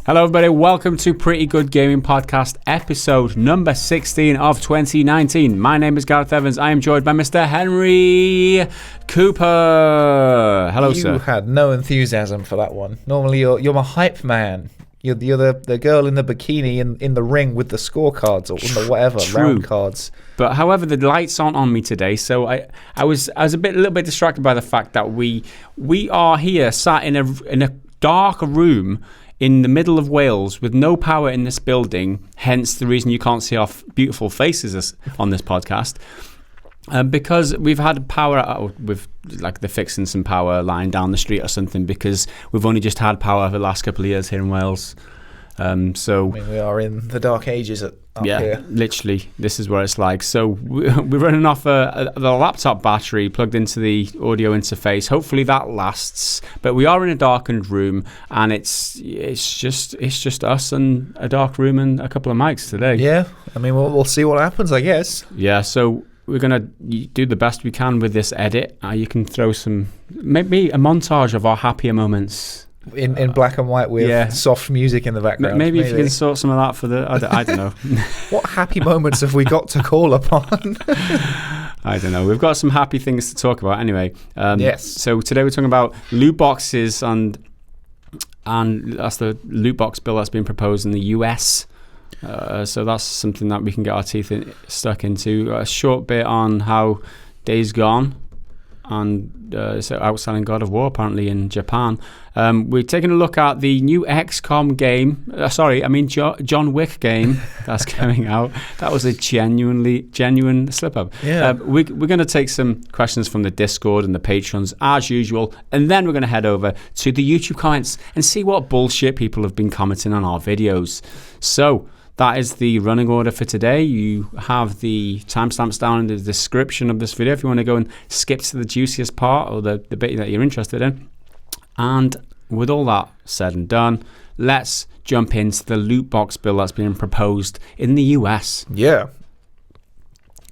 Hello everybody, welcome to Pretty Good Gaming Podcast, episode number 16 of 2019. My name is Gareth Evans. I am joined by Mr. Henry Cooper. Hello, sir. You had no enthusiasm for that one. Normally you're my hype man. You're the girl in the bikini in the ring with the scorecards or the whatever, round cards. But however, the lights aren't on me today, so I was a little bit distracted by the fact that we are here sat in a dark room in the middle of Wales with no power in this building, hence the reason you can't see our beautiful faces on this podcast. Because we've had power, with like they're fixing some power line down the street or something, because we've only just had power for the last couple of years here in Wales. So I mean, we are in the dark ages up here. Literally, this is what it's like. So we're running off the laptop battery plugged into the audio interface. Hopefully that lasts. But we are in a darkened room, and it's just us and a dark room and a couple of mics today. Yeah, I mean we'll see what happens, I guess. Yeah. So we're gonna do the best we can with this edit. You can throw maybe a montage of our happier moments. In black and white with soft music in the background. Maybe if you can sort some of that for the... I don't know. What happy moments have we got to call upon? I don't know. We've got some happy things to talk about anyway. Yes. So today we're talking about loot boxes and that's the Lootbox Bill that's been proposed in the US. So that's something that we can get our teeth stuck into. A short bit on how Days Gone and so outselling God of War apparently in Japan. We're taking a look at the new XCOM game. John Wick game that's coming out. That was a genuine slip up. Yeah. We're going to take some questions from the Discord and the patrons as usual, and then we're going to head over to the YouTube comments and see what bullshit people have been commenting on our videos. So that is the running order for today. You have the timestamps down in the description of this video if you want to go and skip to the juiciest part or the bit that you're interested in. And with all that said and done, let's jump into the Lootbox Bill that's being proposed in the US. Yeah.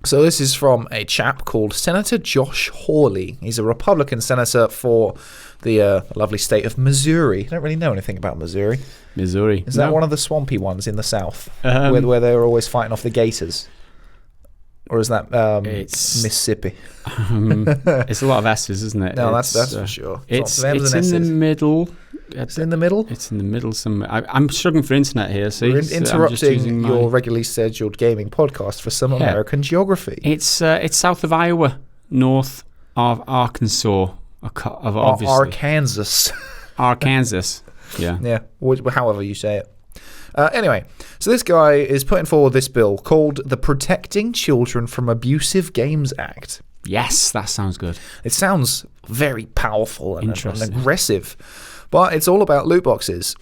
So this is from a chap called Senator Josh Hawley. He's a Republican senator for the lovely state of Missouri. I don't really know anything about Missouri. Is that one of the swampy ones in the south where they're always fighting off the gators? Or is that it's Mississippi? It's a lot of S's, isn't it? No, that's for sure. It's in the middle. It's in the middle? It's in the middle somewhere. I'm struggling for internet here. See? We're interrupting your regularly scheduled gaming podcast for some American geography. It's south of Iowa, north of Arkansas. Obviously. Arkansas. Yeah. Yeah, however you say it. Anyway, so this guy is putting forward this bill called the Protecting Children from Abusive Games Act. Yes, that sounds good. It sounds very powerful and aggressive, but it's all about loot boxes.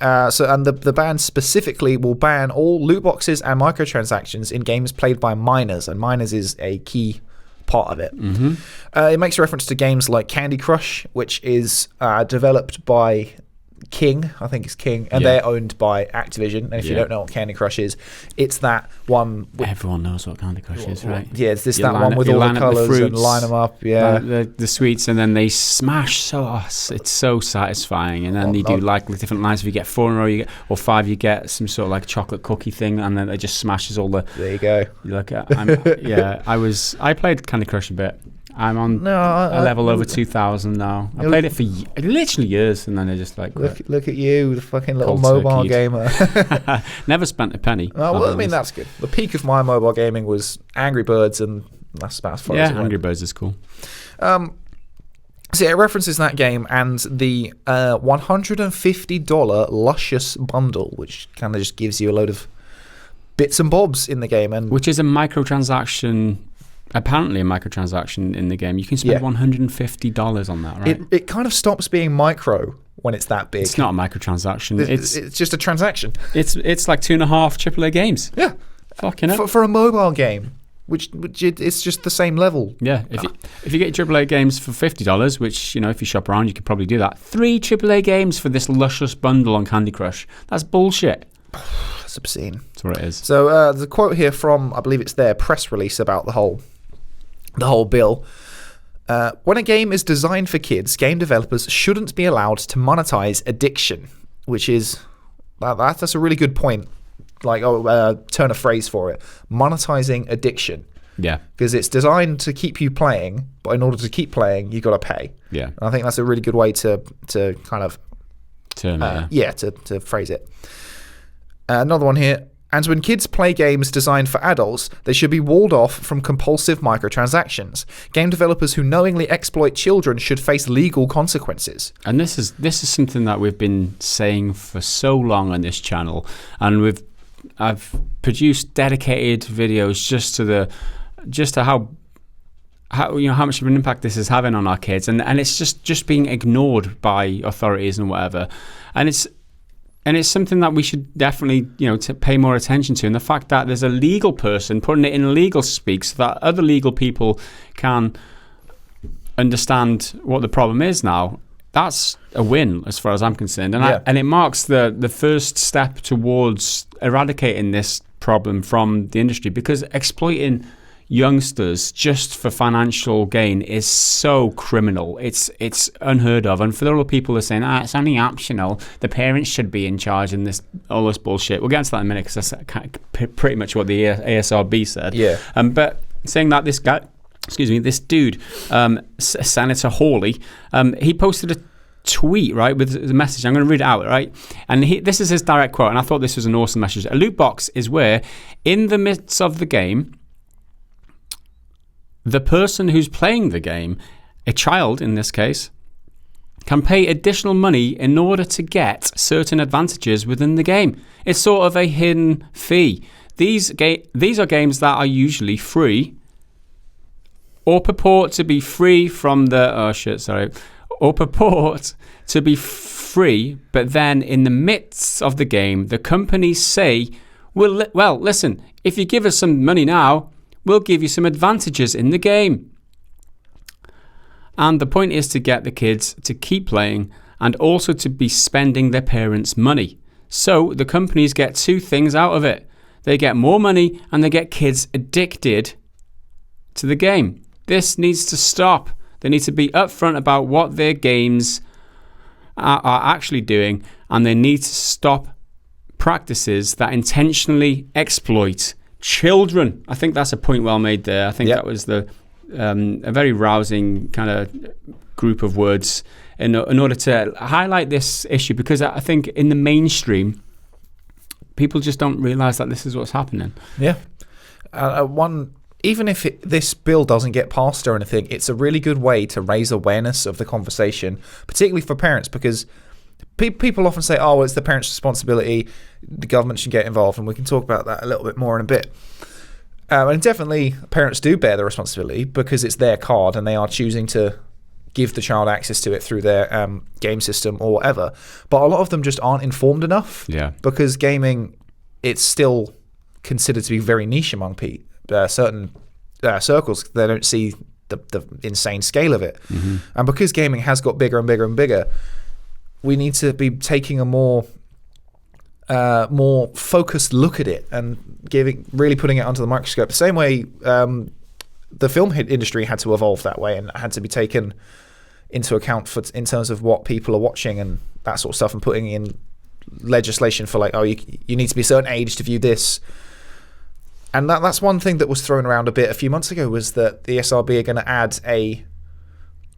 And the ban specifically will ban all loot boxes and microtransactions in games played by minors, and minors is a key part of it. Mm-hmm. It makes reference to games like Candy Crush, which is developed by King, I think it's King, and they're owned by Activision. And if you don't know what Candy Crush is, it's that one. Everyone knows what Candy Crush is, right? Yeah, it's that one with all the colours and line them up. Yeah, the sweets, and then they smash. It's so satisfying. And then you do like different lines. If you get 4 in a row, or 5, you get some sort of like chocolate cookie thing, and then it just smashes all the. There you go. You look at. I played Candy Crush a bit. I'm on a level over 2,000 now. I played it for literally years, and then I just like... Look at you, the fucking little mobile gamer. Never spent a penny. Well, I mean, that's good. The peak of my mobile gaming was Angry Birds, and that's about as far as it went. Angry Birds is cool. So it references that game and the $150 Luscious bundle, which kind of just gives you a load of bits and bobs in the game. Which is a microtransaction... Apparently a microtransaction in the game. You can spend $150 on that, right? It kind of stops being micro when it's that big. It's not a microtransaction. It's just a transaction. It's like 2.5 AAA games. Yeah. Fucking hell. For a mobile game, which it's just the same level. Yeah. If you get AAA games for $50, which, if you shop around, you could probably do that. 3 AAA games for this luscious bundle on Candy Crush. That's bullshit. That's obscene. That's what it is. So the quote here from, I believe it's their press release about the whole bill. When a game is designed for kids, game developers shouldn't be allowed to monetize addiction, which is That's a really good point. Like, turn a phrase for it. Monetizing addiction. Yeah. Because it's designed to keep you playing, but in order to keep playing, you got to pay. Yeah. And I think that's a really good way to kind of turn it. To phrase it. Another one here. And when kids play games designed for adults, they should be walled off from compulsive microtransactions. Game developers who knowingly exploit children should face legal consequences. And this is something that we've been saying for so long on this channel, and I've produced dedicated videos just to how much of an impact this is having on our kids, and it's just being ignored by authorities and whatever, and it's something that we should definitely to pay more attention to, and the fact that there's a legal person putting it in legal speak so that other legal people can understand what the problem is now. That's a win as far as I'm concerned, and it marks the first step towards eradicating this problem from the industry, because exploiting youngsters just for financial gain is so criminal. It's unheard of. And for the other people who are saying, it's only optional, the parents should be in charge, and all this bullshit. We'll get into that in a minute, because that's pretty much what the ASRB said. Yeah. But saying that, this dude, Senator Hawley, he posted a tweet, right, with the message. I'm going to read it out, right? And this is his direct quote, and I thought this was an awesome message. A loot box is where, in the midst of the game, the person who's playing the game, a child in this case, can pay additional money in order to get certain advantages within the game. It's sort of a hidden fee. These are games that are usually free, or purport to be free from or purport to be free, but then in the midst of the game, the companies say, well, listen, if you give us some money now, we'll give you some advantages in the game. And the point is to get the kids to keep playing, and also to be spending their parents' money. So the companies get two things out of it. They get more money, and they get kids addicted to the game. This needs to stop. They need to be upfront about what their games are actually doing, and they need to stop practices that intentionally exploit children. I think that's a point well made there. I think that was a very rousing kind of group of words in order to highlight this issue, because I think in the mainstream, people just don't realise that this is what's happening. Yeah. Even if this bill doesn't get passed or anything, it's a really good way to raise awareness of the conversation, particularly for parents, because people often say, oh, well, it's the parents' responsibility, the government should get involved, and we can talk about that a little bit more in a bit. And definitely parents do bear the responsibility, because it's their card and they are choosing to give the child access to it through their game system or whatever. But a lot of them just aren't informed enough, because gaming, it's still considered to be very niche among certain circles. They don't see the insane scale of it. Mm-hmm. And because gaming has got bigger and bigger and bigger, we need to be taking a more focused look at it and really putting it under the microscope. The same way the film industry had to evolve that way and had to be taken into account in terms of what people are watching and that sort of stuff, and putting in legislation for you need to be a certain age to view this. And that's one thing that was thrown around a bit a few months ago, was that the SRB are going to add a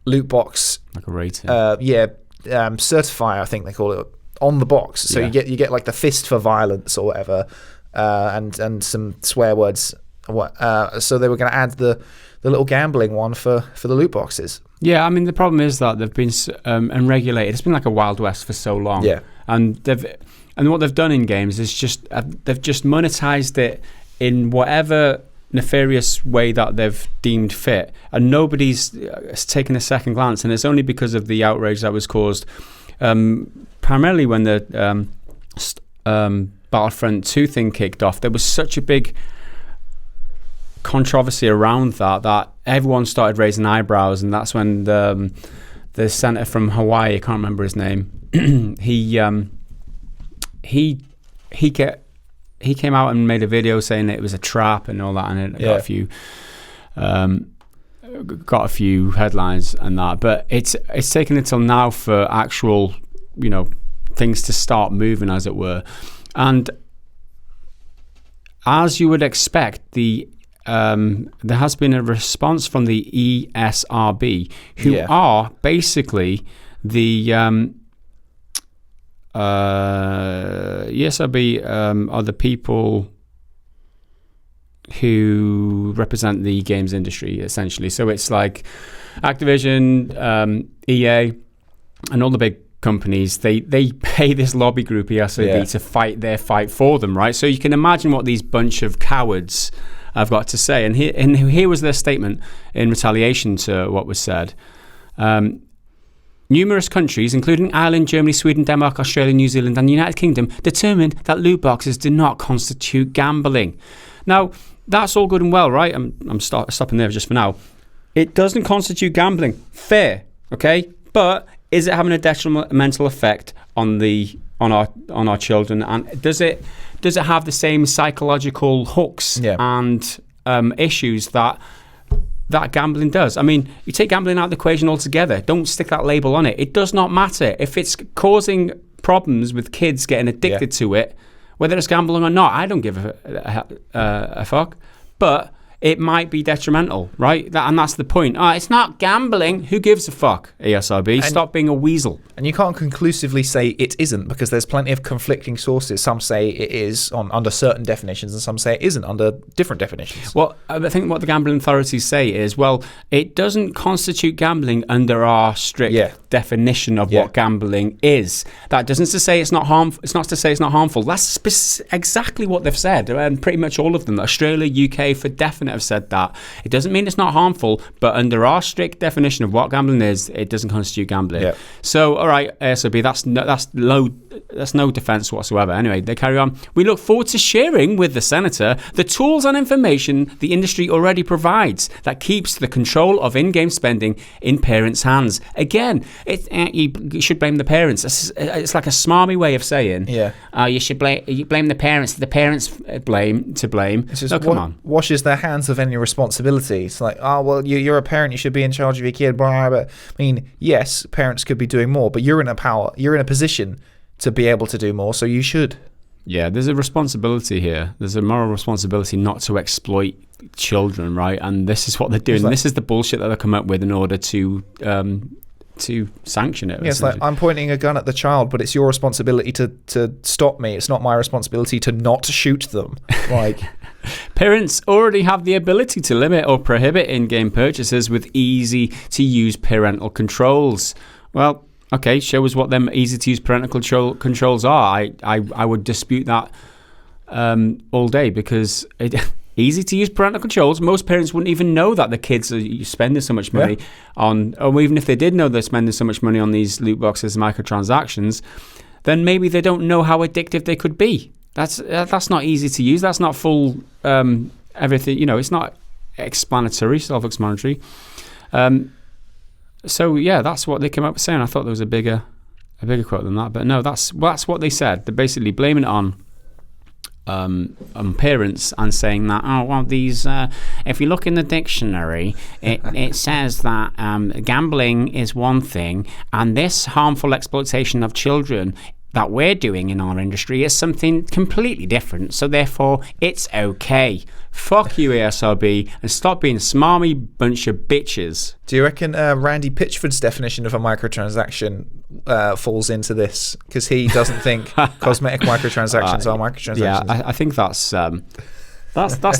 loot box, like a rating. Certifier, I think they call it, on the box. So you get like the fist for violence or whatever, and some swear words. So they were going to add the little gambling one for the loot boxes. Yeah, I mean, the problem is that they've been unregulated. It's been like a Wild West for so long. Yeah, and what they've done in games is they've just monetized it in whatever nefarious way that they've deemed fit, and nobody's taken a second glance. And it's only because of the outrage that was caused, primarily when the Battlefront 2 thing kicked off. There was such a big controversy around that everyone started raising eyebrows, and that's when the senator from Hawaii, I can't remember his name, he came out and made a video saying that it was a trap and all that, and it got a few headlines and that. But it's taken until now for actual things to start moving, as it were. And as you would expect, there has been a response from the ESRB, who are basically the ESRB are the people who represent the games industry, essentially. So it's like Activision, EA, and all the big companies. They pay this lobby group, ESRB, to fight their fight for them, right? So you can imagine what these bunch of cowards have got to say. And here was their statement in retaliation to what was said. Numerous countries, including Ireland, Germany, Sweden, Denmark, Australia, New Zealand, and the United Kingdom, determined that loot boxes do not constitute gambling. Now, that's all good and well, right? I'm stopping there just for now. It doesn't constitute gambling. Fair, okay? But is it having a detrimental effect on our children? And does it have the same psychological hooks and issues that gambling does? I mean, you take gambling out of the equation altogether. Don't stick that label on it. It does not matter. If it's causing problems with kids getting addicted to it, whether it's gambling or not, I don't give a fuck. But it might be detrimental, right? And that's the point. It's not gambling. Who gives a fuck, ESRB? Stop being a weasel. And you can't conclusively say it isn't, because there's plenty of conflicting sources. Some say it is under certain definitions, and some say it isn't under different definitions. Well, I think what the gambling authorities say is, well, it doesn't constitute gambling under our strict definition of what gambling is. That doesn't to say it's not harmful. It's not to say it's not harmful. That's exactly what they've said, and pretty much all of them. Australia, UK, for definite have said that. It doesn't mean it's not harmful, but under our strict definition of what gambling is, it doesn't constitute gambling. So, all right, ASOB, that's no defense whatsoever. Anyway, they carry on. We look forward to sharing with the Senator the tools and information the industry already provides that keeps the control of in-game spending in parents' hands. Again, you should blame the parents. It's like a smarmy way of saying, you should blame the parents. The parents blame. It's just come on. Washes their hands of any responsibility. It's like, you're a parent, you should be in charge of your kid. Blah, blah. I mean, yes, parents could be doing more, but you're in a position to be able to do more, so you should. Yeah, there's a responsibility here. There's a moral responsibility not to exploit children, right? And this is what they're doing. This is the bullshit that they come up with in order to sanction it. Yeah, it's like, I'm pointing a gun at the child, but it's your responsibility to stop me. It's not my responsibility to not shoot them. Like, parents already have the ability to limit or prohibit in-game purchases with easy-to-use parental controls. Well, okay, show us what them easy-to-use parental controls are. I would dispute that all day, because easy-to-use parental controls, most parents wouldn't even know that the kids are spending so much money on, or even if they did know they're spending so much money on these loot boxes and microtransactions, then maybe they don't know how addictive they could be. That's not easy to use. That's not full everything. It's not self-explanatory. So yeah, that's what they came up with saying. I thought there was a bigger quote than that, but no, that's what they said. They're basically blaming it on parents and saying that these. If you look in the dictionary, it says that gambling is one thing, and this harmful exploitation of children that we're doing in our industry is something completely different, so therefore it's okay. Fuck you, ASRB, and stop being a smarmy bunch of bitches. Do you reckon Randy Pitchford's definition of a microtransaction falls into this? Because he doesn't think cosmetic microtransactions are microtransactions. Yeah, I think that's the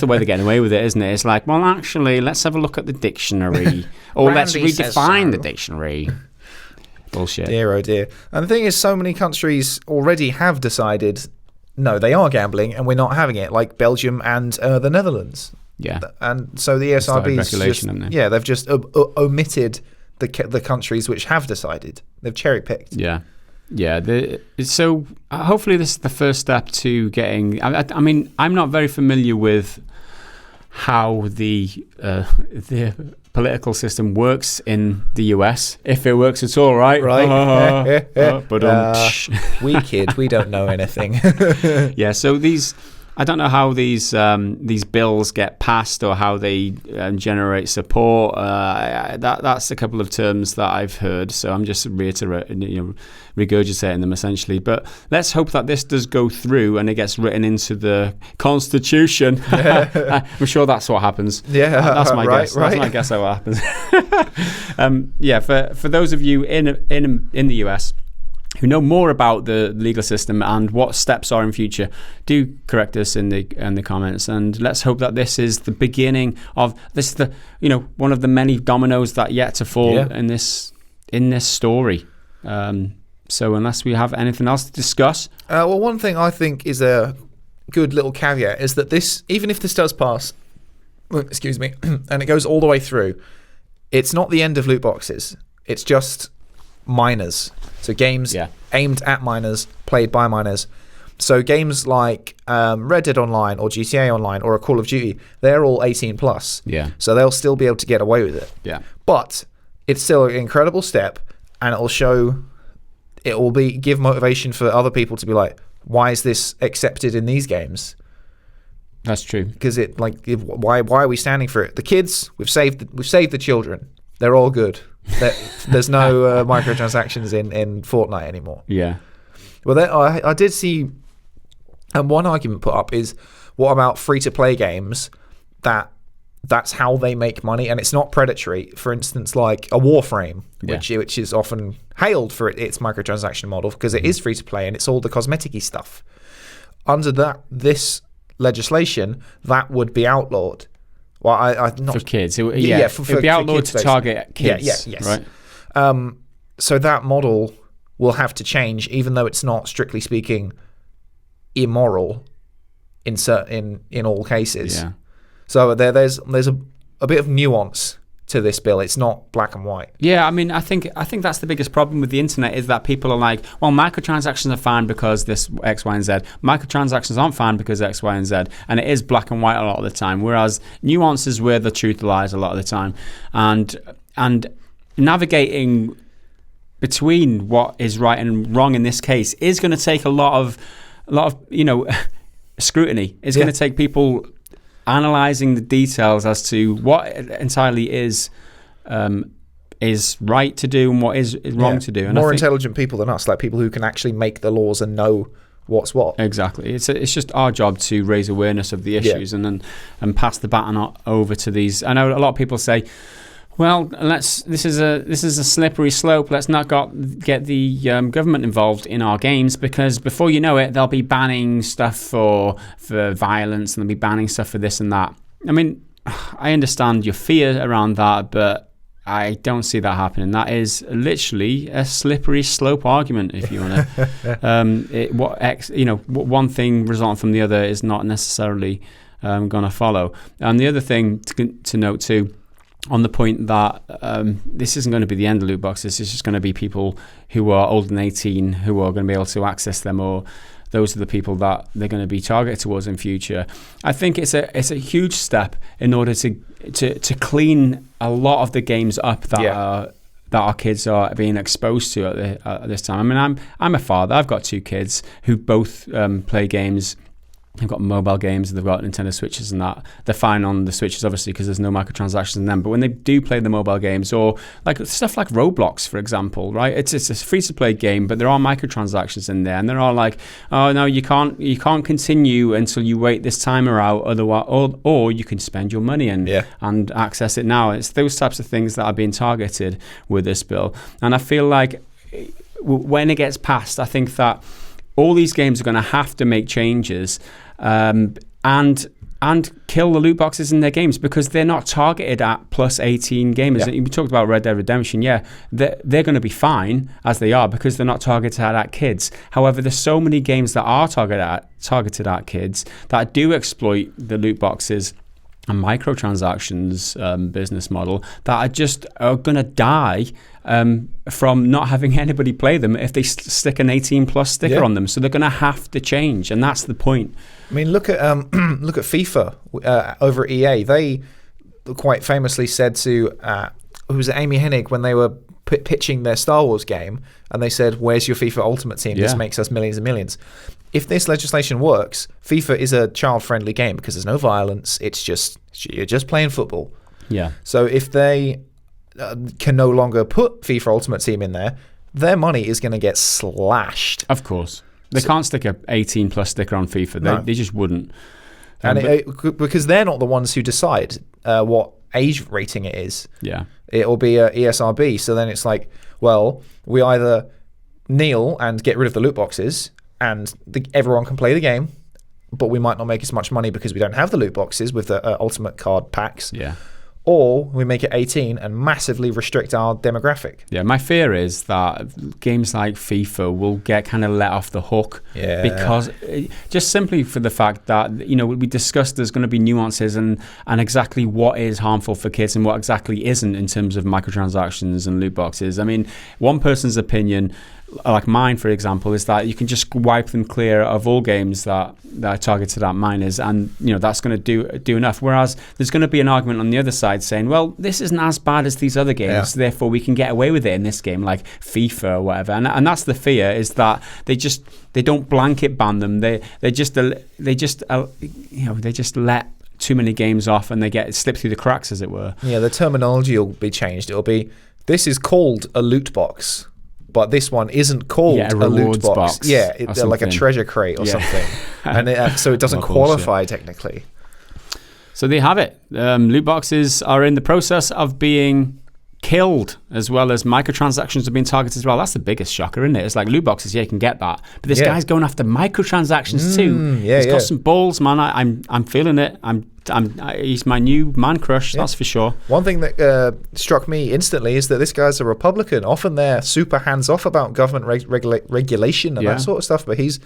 way they're getting away with it, isn't it? It's like, well, actually, let's have a look at the dictionary, or let's redefine the dictionary. Bullshit. Dear, oh dear. And the thing is, so many countries already have decided, no, they are gambling and we're not having it, like Belgium and the Netherlands. Yeah. And so the ESRB they've just omitted the countries which have decided. They've cherry-picked. Yeah. Yeah. So hopefully this is the first step to getting... I mean, I'm not very familiar with how the political system works in the US, if it works at all, right? But we don't know anything. Yeah, so these I don't know how these bills get passed or how they generate support. That's a couple of terms that I've heard, so I'm just regurgitating them essentially. But let's hope that this does go through and it gets written into the Constitution. I'm sure that's what happens. Yeah, that's my guess. Right. That's my guess of what happens. For those of you in the US who know more about the legal system and what steps are in future, do correct us in the comments, and let's hope that this is the beginning of this. One of the many dominoes that yet to fall in this story. So unless we have anything else to discuss, well, one thing I think is a good little caveat is that this, even if this does pass, excuse me, and it goes all the way through, it's not the end of loot boxes. It's just minors. So games aimed at minors, played by minors. So games like Red Dead Online or GTA Online or a Call of Duty, they're all 18 plus. Yeah. So they'll still be able to get away with it. Yeah. But it's still an incredible step, and it will give motivation for other people to be like, why is this accepted in these games? That's true. Because why are we standing for it? The kids, we've saved the children. They're all good. There's no microtransactions in Fortnite anymore. Yeah. Well, I did see, and one argument put up is, what about free-to-play games that's how they make money, and it's not predatory? For instance, like a Warframe, which is often hailed for its microtransaction model because it is free-to-play and it's all the cosmetic-y stuff. Under this legislation, that would be outlawed. Well, I not for kids. For it'd be outlawed kids, to target kids. Yes. Right. So that model will have to change, even though it's not strictly speaking immoral in all cases. Yeah. So there's a bit of nuance to this bill. It's not black and white. Yeah, I mean, I think that's the biggest problem with the internet is that people are like, well, microtransactions are fine because this X, Y, and Z. Microtransactions aren't fine because X, Y, and Z. And it is black and white a lot of the time, whereas nuance is where the truth lies a lot of the time. And navigating between what is right and wrong in this case is going to take a lot of scrutiny. It's going to take people analyzing the details as to what entirely is right to do and what is wrong to do. And more intelligent people than us, like people who can actually make the laws and know what's what. Exactly. It's just our job to raise awareness of the issues and pass the baton over to these. I know a lot of people say, well, this is a slippery slope. Let's not get the government involved in our games, because before you know it, they'll be banning stuff for violence, and they'll be banning stuff for this and that. I mean, I understand your fear around that, but I don't see that happening. That is literally a slippery slope argument, if you want to. One thing resulting from the other is not necessarily going to follow. And the other thing to note too, on the point that this isn't going to be the end of loot boxes. It's just going to be people who are older than 18 who are going to be able to access them, or those are the people that they're going to be targeted towards in future. I think it's a huge step in order to clean a lot of the games up that our kids are being exposed to at this time. I mean, I'm a father. I've got two kids who both play games. They've got mobile games, they've got Nintendo Switches and that. They're fine on the Switches, obviously, because there's no microtransactions in them. But when they do play the mobile games, or like stuff like Roblox, for example, right? It's a free-to-play game, but there are microtransactions in there. And they're all like, oh, no, you can't continue until you wait this timer out, otherwise, or you can spend your money and access it now. It's those types of things that are being targeted with this bill. And I feel like when it gets passed, I think that all these games are going to have to make changes and kill the loot boxes in their games, because they're not targeted at plus 18 gamers. We talked about Red Dead Redemption. They're going to be fine as they are because they're not targeted at kids. However, there's so many games that are targeted at kids that do exploit the loot boxes and microtransactions business model that are going to die from not having anybody play them if they stick an 18 plus sticker on them. So they're going to have to change, and that's the point. I mean, look at FIFA over at EA. They quite famously said to who was it, Amy Hennig, when they were pitching their Star Wars game, and they said, "Where's your FIFA Ultimate Team? This Yeah. makes us millions and millions." If this legislation works, FIFA is a child-friendly game because there's no violence. You're just playing football. Yeah. So if they can no longer put FIFA Ultimate Team in there, their money is going to get slashed. Of course. They can't stick a 18 plus sticker on FIFA. They just wouldn't. And because they're not the ones who decide what age rating it is. Yeah. It'll be a ESRB. So then it's like, well, we either kneel and get rid of the loot boxes and everyone can play the game, but we might not make as much money because we don't have the loot boxes with the ultimate card packs. Yeah. Or we make it 18 and massively restrict our demographic. Yeah, my fear is that games like FIFA will get kind of let off the hook. Yeah. Because just simply for the fact that, we discussed there's going to be nuances and exactly what is harmful for kids and what exactly isn't in terms of microtransactions and loot boxes. I mean, one person's opinion, like mine, for example, is that you can just wipe them clear of all games that are targeted at minors, and that's going to do enough. Whereas there's going to be an argument on the other side saying, well, this isn't as bad as these other games, therefore we can get away with it in this game, like FIFA or whatever. And that's the fear, is that they don't blanket ban them. They just let too many games off, and they get slipped through the cracks, as it were. Yeah, the terminology will be changed. It'll be, this is called a loot box, but this one isn't called a loot box. Yeah, it's like a treasure crate or something. And so it doesn't qualify technically. So there you have it. Loot boxes are in the process of being killed, as well as microtransactions are being targeted as well. That's the biggest shocker, isn't it? It's like loot boxes, you can get that, but this guy's going after microtransactions too. He's got some balls, man. I'm feeling it. He's my new man crush, that's for sure. One thing that struck me instantly is that this guy's a Republican. Often they're super hands off about government regulation and that sort of stuff, but he's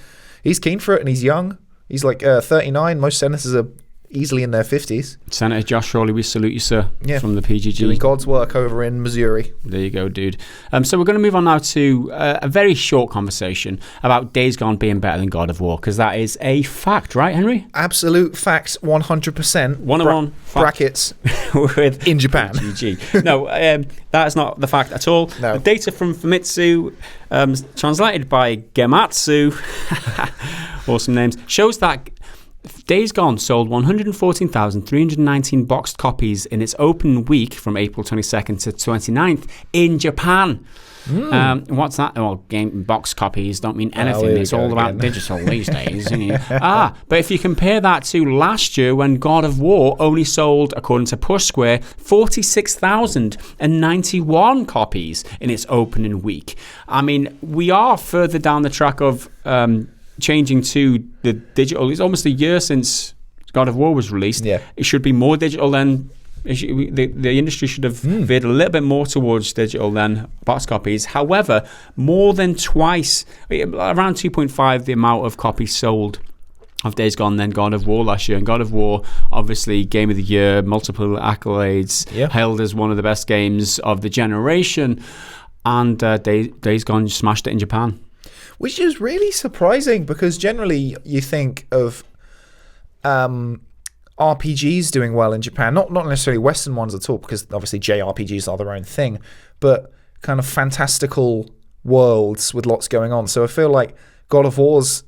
keen for it, and he's young. He's like 39. Most senators are easily in their 50s. Senator Josh Hawley, we salute you, sir, from the PGG. Doing God's work over in Missouri. There you go, dude. So we're going to move on now to a very short conversation about Days Gone being better than God of War, because that is a fact, right, Henry? Absolute fact, 100%. 101 brackets with in Japan. PGG. No, that is not the fact at all. No. The data from Famitsu, translated by Gematsu, awesome names, shows that Days Gone sold 114,319 boxed copies in its open week from April 22nd to 29th in Japan. What's that? Well, game box copies don't mean anything. It's all about digital these days. But if you compare that to last year, when God of War only sold, according to Push Square, 46,091 copies in its opening week. I mean, we are further down the track of changing to the digital. It's almost a year since God of War was released. It should be more digital than the industry should have veered a little bit more towards digital than box copies. However, more than twice, around 2.5 the amount of copies sold of Days Gone than God of War last year. And God of War, obviously, Game of the Year, multiple accolades, hailed as one of the best games of the generation. And Days Gone smashed it in Japan. Which is really surprising, because generally you think of RPGs doing well in Japan, not necessarily Western ones at all, because obviously JRPGs are their own thing, but kind of fantastical worlds with lots going on. So I feel like God of War's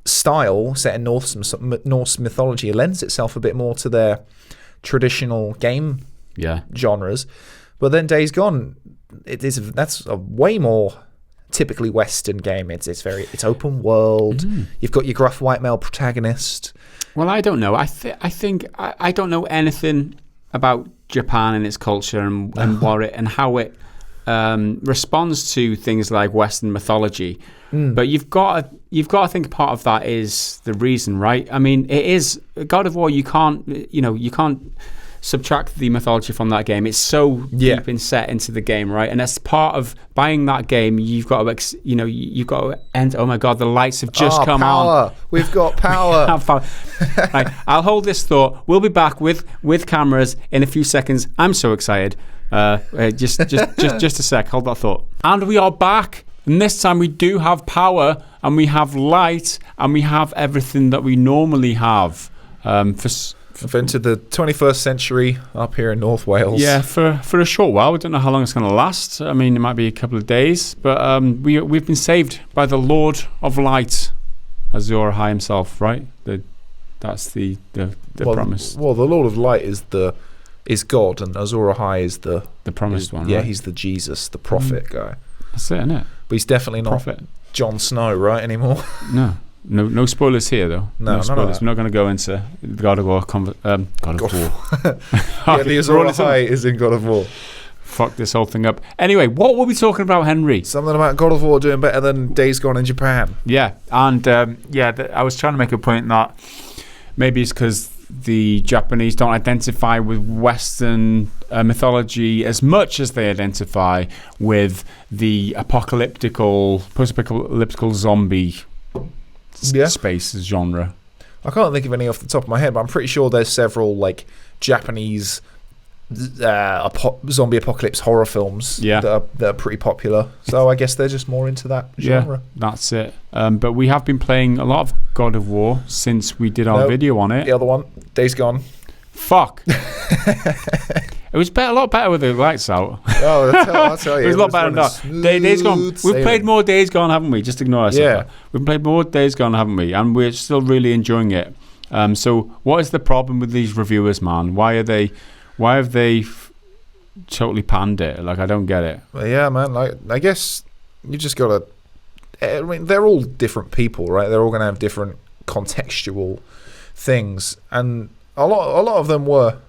style, set in Norse mythology, lends itself a bit more to their traditional game genres. But then Days Gone, that's a way more typically Western game. It's open world. You've got your gruff white male protagonist. Well, I don't know. I think I don't know anything about Japan and its culture and what it and how it responds to things like Western mythology. But you've got to think part of that is the reason, right? I mean, it is God of War. You can't subtract the mythology from that game. It's so deep and set into the game, right? And as part of buying that game, you've got to enter. Oh my God, the lights have just come on. We've got power. Right, I'll hold this thought. We'll be back with cameras in a few seconds. I'm so excited. Just a sec. Hold that thought. And we are back. And this time we do have power, and we have light, and we have everything that we normally have. I've entered the 21st century up here in North Wales. Yeah, for a short while. We don't know how long it's going to last. I mean, it might be a couple of days, but we've been saved by the Lord of Light, Azor Ahai himself, right? That's the promise. Well, the Lord of Light is God, and Azor Ahai is the promised one. Yeah, right? He's the Jesus, the prophet guy. That's it, isn't it? But he's definitely not Prophet. Jon Snow, right, anymore. No spoilers here, though. No spoilers. We're not going to go into the God of War. God of War. Yeah, the Azor Ahai is in God of War. Fuck this whole thing up. Anyway, what were we talking about, Henry? Something about God of War doing better than Days Gone in Japan. Yeah, and I was trying to make a point that maybe it's because the Japanese don't identify with Western mythology as much as they identify with the post-apocalyptical zombie space genre. I can't think of any off the top of my head, but I'm pretty sure there's several like Japanese zombie apocalypse horror films that are pretty popular. So I guess they're just more into that genre. Yeah, that's it. But we have been playing a lot of God of War since we did our video on it. The other one, Days Gone. Fuck. It was a lot better with the lights out. Oh, I'll tell you. It was a lot better than that. Days Gone. We've played more Days Gone, haven't we? Just ignore us. Yeah. We've played more Days Gone, haven't we? And we're still really enjoying it. So what is the problem with these reviewers, man? Why have they totally panned it? Like, I don't get it. Well, yeah, man. Like, I guess you just gotta. I mean, they're all different people, right? They're all gonna have different contextual things, and a lot of them were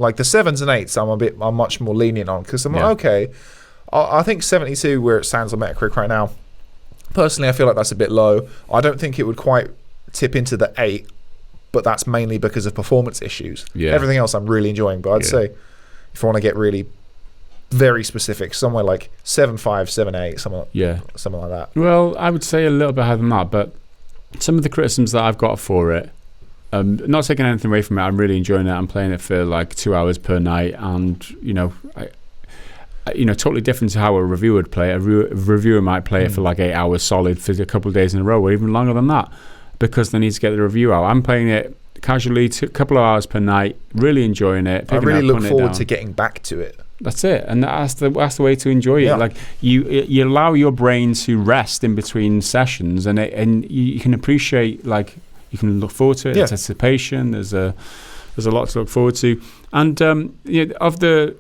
like the 7s and 8s. I'm much more lenient on because I'm like, okay. I think 72, where it stands on Metacritic right now. Personally, I feel like that's a bit low. I don't think it would quite tip into the 8. But that's mainly because of performance issues. Yeah. Everything else I'm really enjoying. But I'd say if I want to get really very specific, somewhere like 7.5, 7.8, something like that. Well, I would say a little bit higher than that. But some of the criticisms that I've got for it, not taking anything away from it, I'm really enjoying it. I'm playing it for like 2 hours per night. And, totally different to how a reviewer would play it. A reviewer might play it for like 8 hours solid for a couple of days in a row or even longer than that, because they need to get the review out. I'm playing it casually, a couple of hours per night, really enjoying it. I really look forward to getting back to it. That's it, and that's the way to enjoy it. Like you allow your brain to rest in between sessions, and you can appreciate, like, you can look forward to it. Anticipation. There's a lot to look forward to, and of the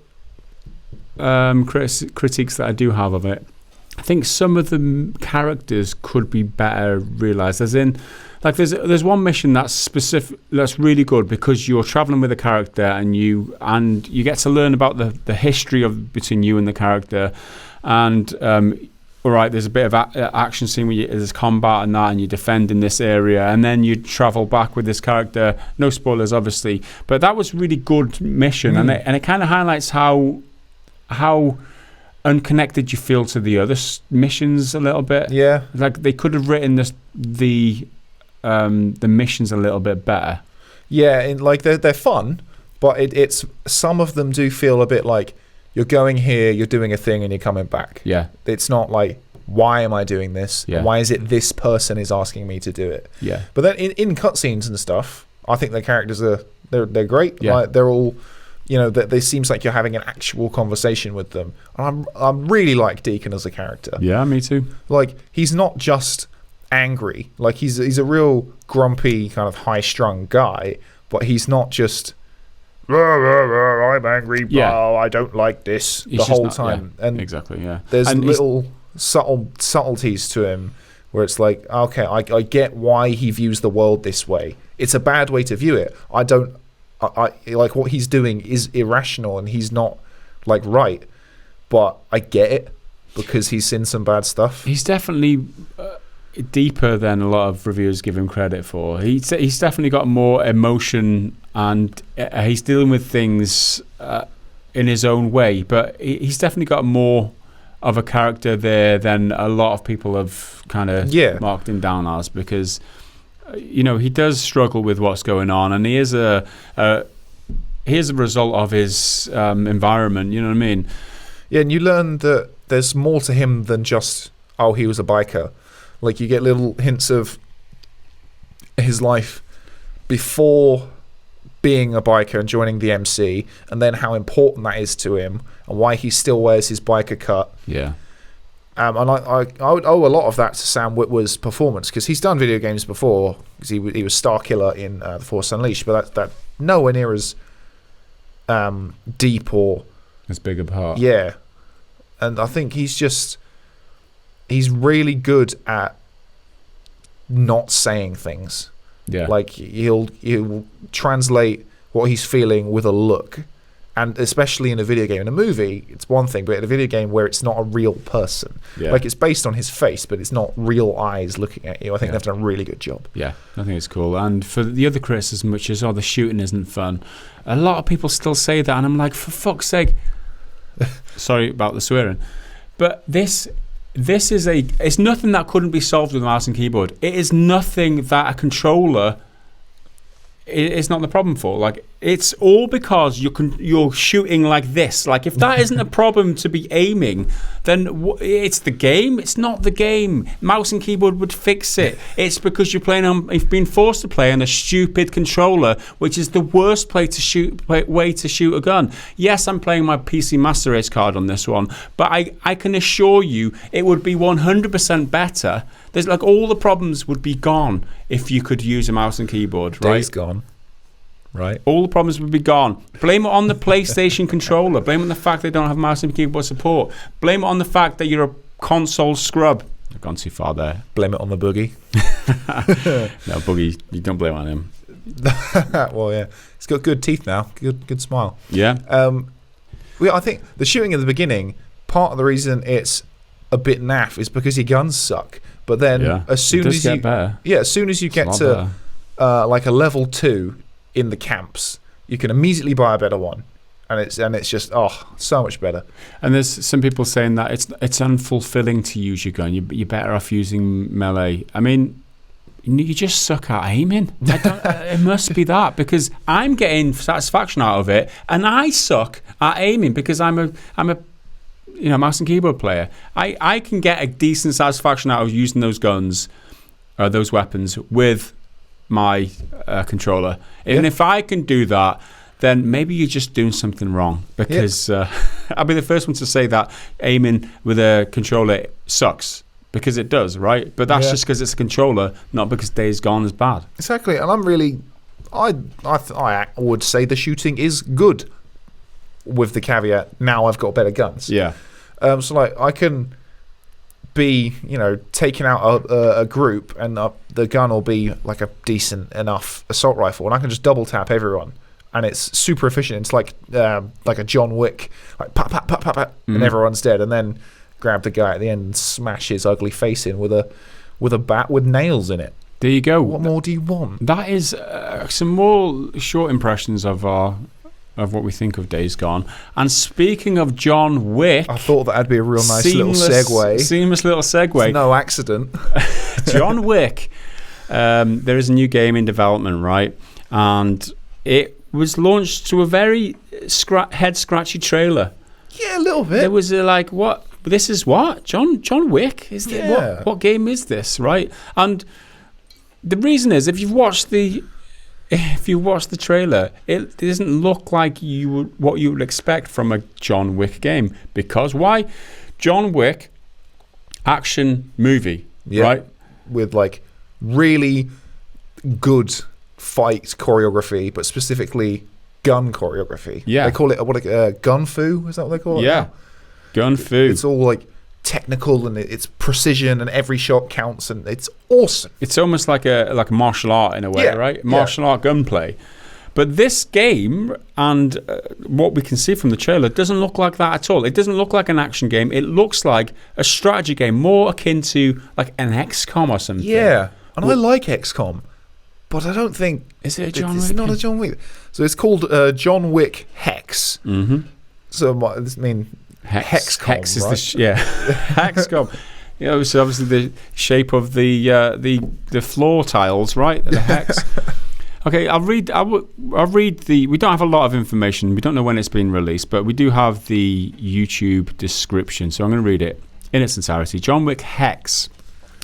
critiques that I do have of it, I think some of the characters could be better realized. As in, like, there's one mission that's specific, that's really good because you're traveling with a character and you get to learn about the history between you and the character, and all right, there's a bit of action scene where there's combat and that, and you defend in this area, and then you travel back with this character. No spoilers, obviously, but that was really good mission, and it kind of highlights how unconnected you feel to the other missions a little bit. Yeah, like they could have written the missions a little bit better. Yeah, and like they're fun, but it's some of them do feel a bit like you're going here, you're doing a thing, and you're coming back. Yeah, it's not like, why am I doing this? Yeah. Why is it this person is asking me to do it? Yeah, but then in cutscenes and stuff, I think the characters they're great. Yeah, like, they're all. They seems like you're having an actual conversation with them. And I really like Deacon as a character. Yeah, me too. Like, he's not just angry. Like, he's a real grumpy, kind of high-strung guy, but he's not just, I'm angry, I don't like this, the whole time. Yeah, and exactly, yeah. There's little subtleties to him where it's like, okay, I get why he views the world this way. It's a bad way to view it. I like what he's doing is irrational and he's not like right, but I get it because he's seen some bad stuff. He's definitely deeper than a lot of reviewers give him credit for. He's definitely got more emotion, and he's dealing with things in his own way, but he's definitely got more of a character there than a lot of people have kind of marked him down as, because he does struggle with what's going on, and he is a result of his environment. You know what I mean? Yeah, and you learn that there's more to him than just, he was a biker. Like, you get little hints of his life before being a biker and joining the MC, and then how important that is to him, and why he still wears his biker cut. Yeah. And I would owe a lot of that to Sam Witwer's performance, because he's done video games before, because he was Starkiller in The Force Unleashed, but that nowhere near as deep or as big a part. Yeah, and I think he's really good at not saying things. Yeah, like he'll translate what he's feeling with a look, and especially in a video game. In a movie, it's one thing, but in a video game where it's not a real person, like it's based on his face, but it's not real eyes looking at you. I think they've done a really good job. Yeah, I think it's cool. And for the other criticism, which is, the shooting isn't fun, a lot of people still say that, and I'm like, for fuck's sake. Sorry about the swearing, but this is it's nothing that couldn't be solved with a mouse and keyboard. It is nothing that a controller is not the problem for. Like, it's all because you're shooting like this. Like, if that isn't a problem to be aiming, then it's the game. It's not the game. Mouse and keyboard would fix it. It's because you've been forced to play on a stupid controller, which is the worst way to shoot a gun. Yes, I'm playing my PC Master Race card on this one, but I can assure you it would be 100% better. There's like, all the problems would be gone if you could use a mouse and keyboard, right? Days gone. Right. All the problems would be gone. Blame it on the PlayStation controller. Blame it on the fact they don't have mouse and keyboard support. Blame it on the fact that you're a console scrub. I've gone too far there. Blame it on the Boogie. No, Boogie, you don't blame it on him. Well, yeah. He's got good teeth now. Good smile. Yeah. I think the shooting at the beginning, part of the reason it's a bit naff is because your guns suck. But then as soon as you get to like a level 2 in the camps, you can immediately buy a better one, and it's just so much better. And there's some people saying that it's unfulfilling to use your gun. You're better off using melee. I mean, you just suck at aiming. It must be that, because I'm getting satisfaction out of it, and I suck at aiming because I'm a mouse and keyboard player. I can get a decent satisfaction out of using those guns, those weapons with my controller. And if I can do that, then maybe you're just doing something wrong, because I'll be the first one to say that aiming with a controller sucks, because it does, right? But that's just because it's a controller, not because Days Gone is bad. Exactly. And I would say the shooting is good, with the caveat, now I've got better guns. Yeah. So like, I can be, taking out a group, and the gun will be like a decent enough assault rifle, and I can just double tap everyone, and it's super efficient. It's like a John Wick, like pat pat pat pat pat, and everyone's dead, and then grab the guy at the end and smash his ugly face in with a bat with nails in it. There you go. What more do you want? That is some more short impressions of what we think of Days Gone. And speaking of John Wick, I thought that'd be a real nice little segue. Seamless little segue. It's no accident. John Wick. There is a new game in development, right? And it was launched to a very head-scratchy trailer. Yeah, a little bit. There was like, what? This is what? John Wick? What game is this, right? And the reason is, if you've watched the trailer, it doesn't look like what you would expect from a John Wick game. Because why? John Wick action movie, right? With like really good fight choreography, but specifically gun choreography. Yeah, they call it gun fu. Is that what they call it? Yeah, gun fu. It's all like technical, and it's precision, and every shot counts, and it's awesome. It's almost like a martial art in a way, right? Martial art gunplay. But this game, and what we can see from the trailer, doesn't look like that at all. It doesn't look like an action game. It looks like a strategy game, more akin to like an XCOM or something. Yeah, and I like XCOM, but I don't think... Is it a John Wick? It's not a John Wick. So it's called John Wick Hex. Mm-hmm. So I mean... Hexcom, Hex is right? Hexcom. So obviously the shape of the floor tiles, right? The hex. Okay, I'll read the. We don't have a lot of information. We don't know when it's been released, but we do have the YouTube description. So I'm going to read it in its entirety. John Wick Hex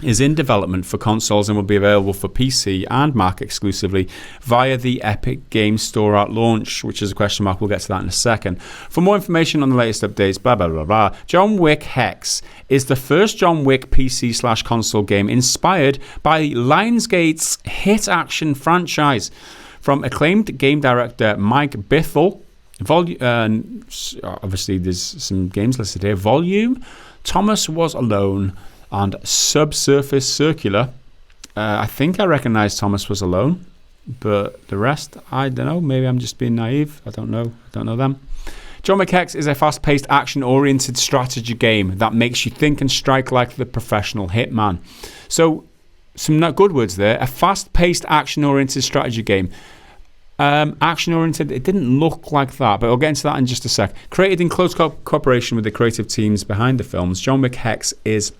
is in development for consoles and will be available for PC and Mac exclusively via the Epic Games Store at launch, which is a question mark. We'll get to that in a second. For more information on the latest updates, blah, blah, blah, blah. John Wick Hex is the first John Wick PC/console game inspired by Lionsgate's hit action franchise. From acclaimed game director Mike Bithell, obviously there's some games listed here. Volume, Thomas Was Alone, and Subsurface Circular. I think I recognize Thomas Was Alone, but the rest, I don't know. Maybe I'm just being naive. I don't know them. John Wick Hex is a fast-paced, action-oriented strategy game that makes you think and strike like the professional hitman. So, some good words there. A fast-paced, action-oriented strategy game. Action-oriented, it didn't look like that, but I'll get into that in just a sec. Created in close cooperation with the creative teams behind the films, John Wick Hex is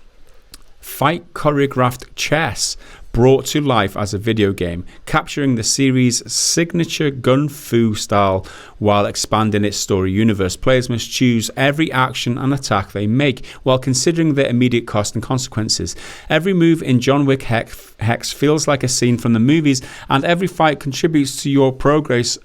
fight choreographed chess brought to life as a video game, capturing the series' signature gun fu style while expanding its story universe. Players must choose every action and attack they make while considering their immediate cost and consequences. Every move in John Wick Hex feels like a scene from the movies, and every fight contributes to your progress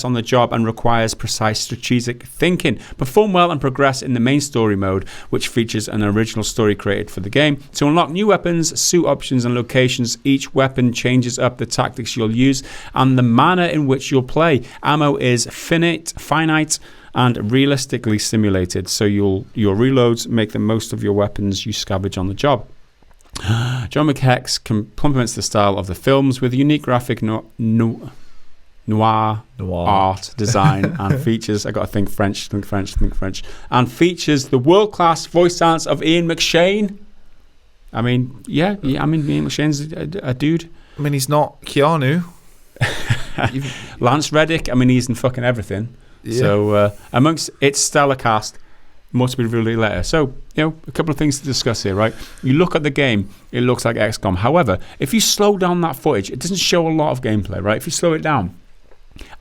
on the job and requires precise strategic thinking. Perform well and progress in the main story mode, which features an original story created for the game. To unlock new weapons, suit options, and locations, each weapon changes up the tactics you'll use and the manner in which you'll play. Ammo is finite and realistically simulated, so your reloads make the most of your weapons you scavenge on the job. John Wick Hex complements the style of the films with unique graphic noir art design and features, I got to think French, and features the world-class voice talents of Ian McShane. I mean, Ian McShane's a dude. I mean, he's not Keanu. Lance Reddick, I mean, he's in fucking everything. Yeah. So, amongst its stellar cast, more to be revealed later. So, a couple of things to discuss here, right? You look at the game, it looks like XCOM. However, if you slow down that footage, it doesn't show a lot of gameplay, right? If you slow it down,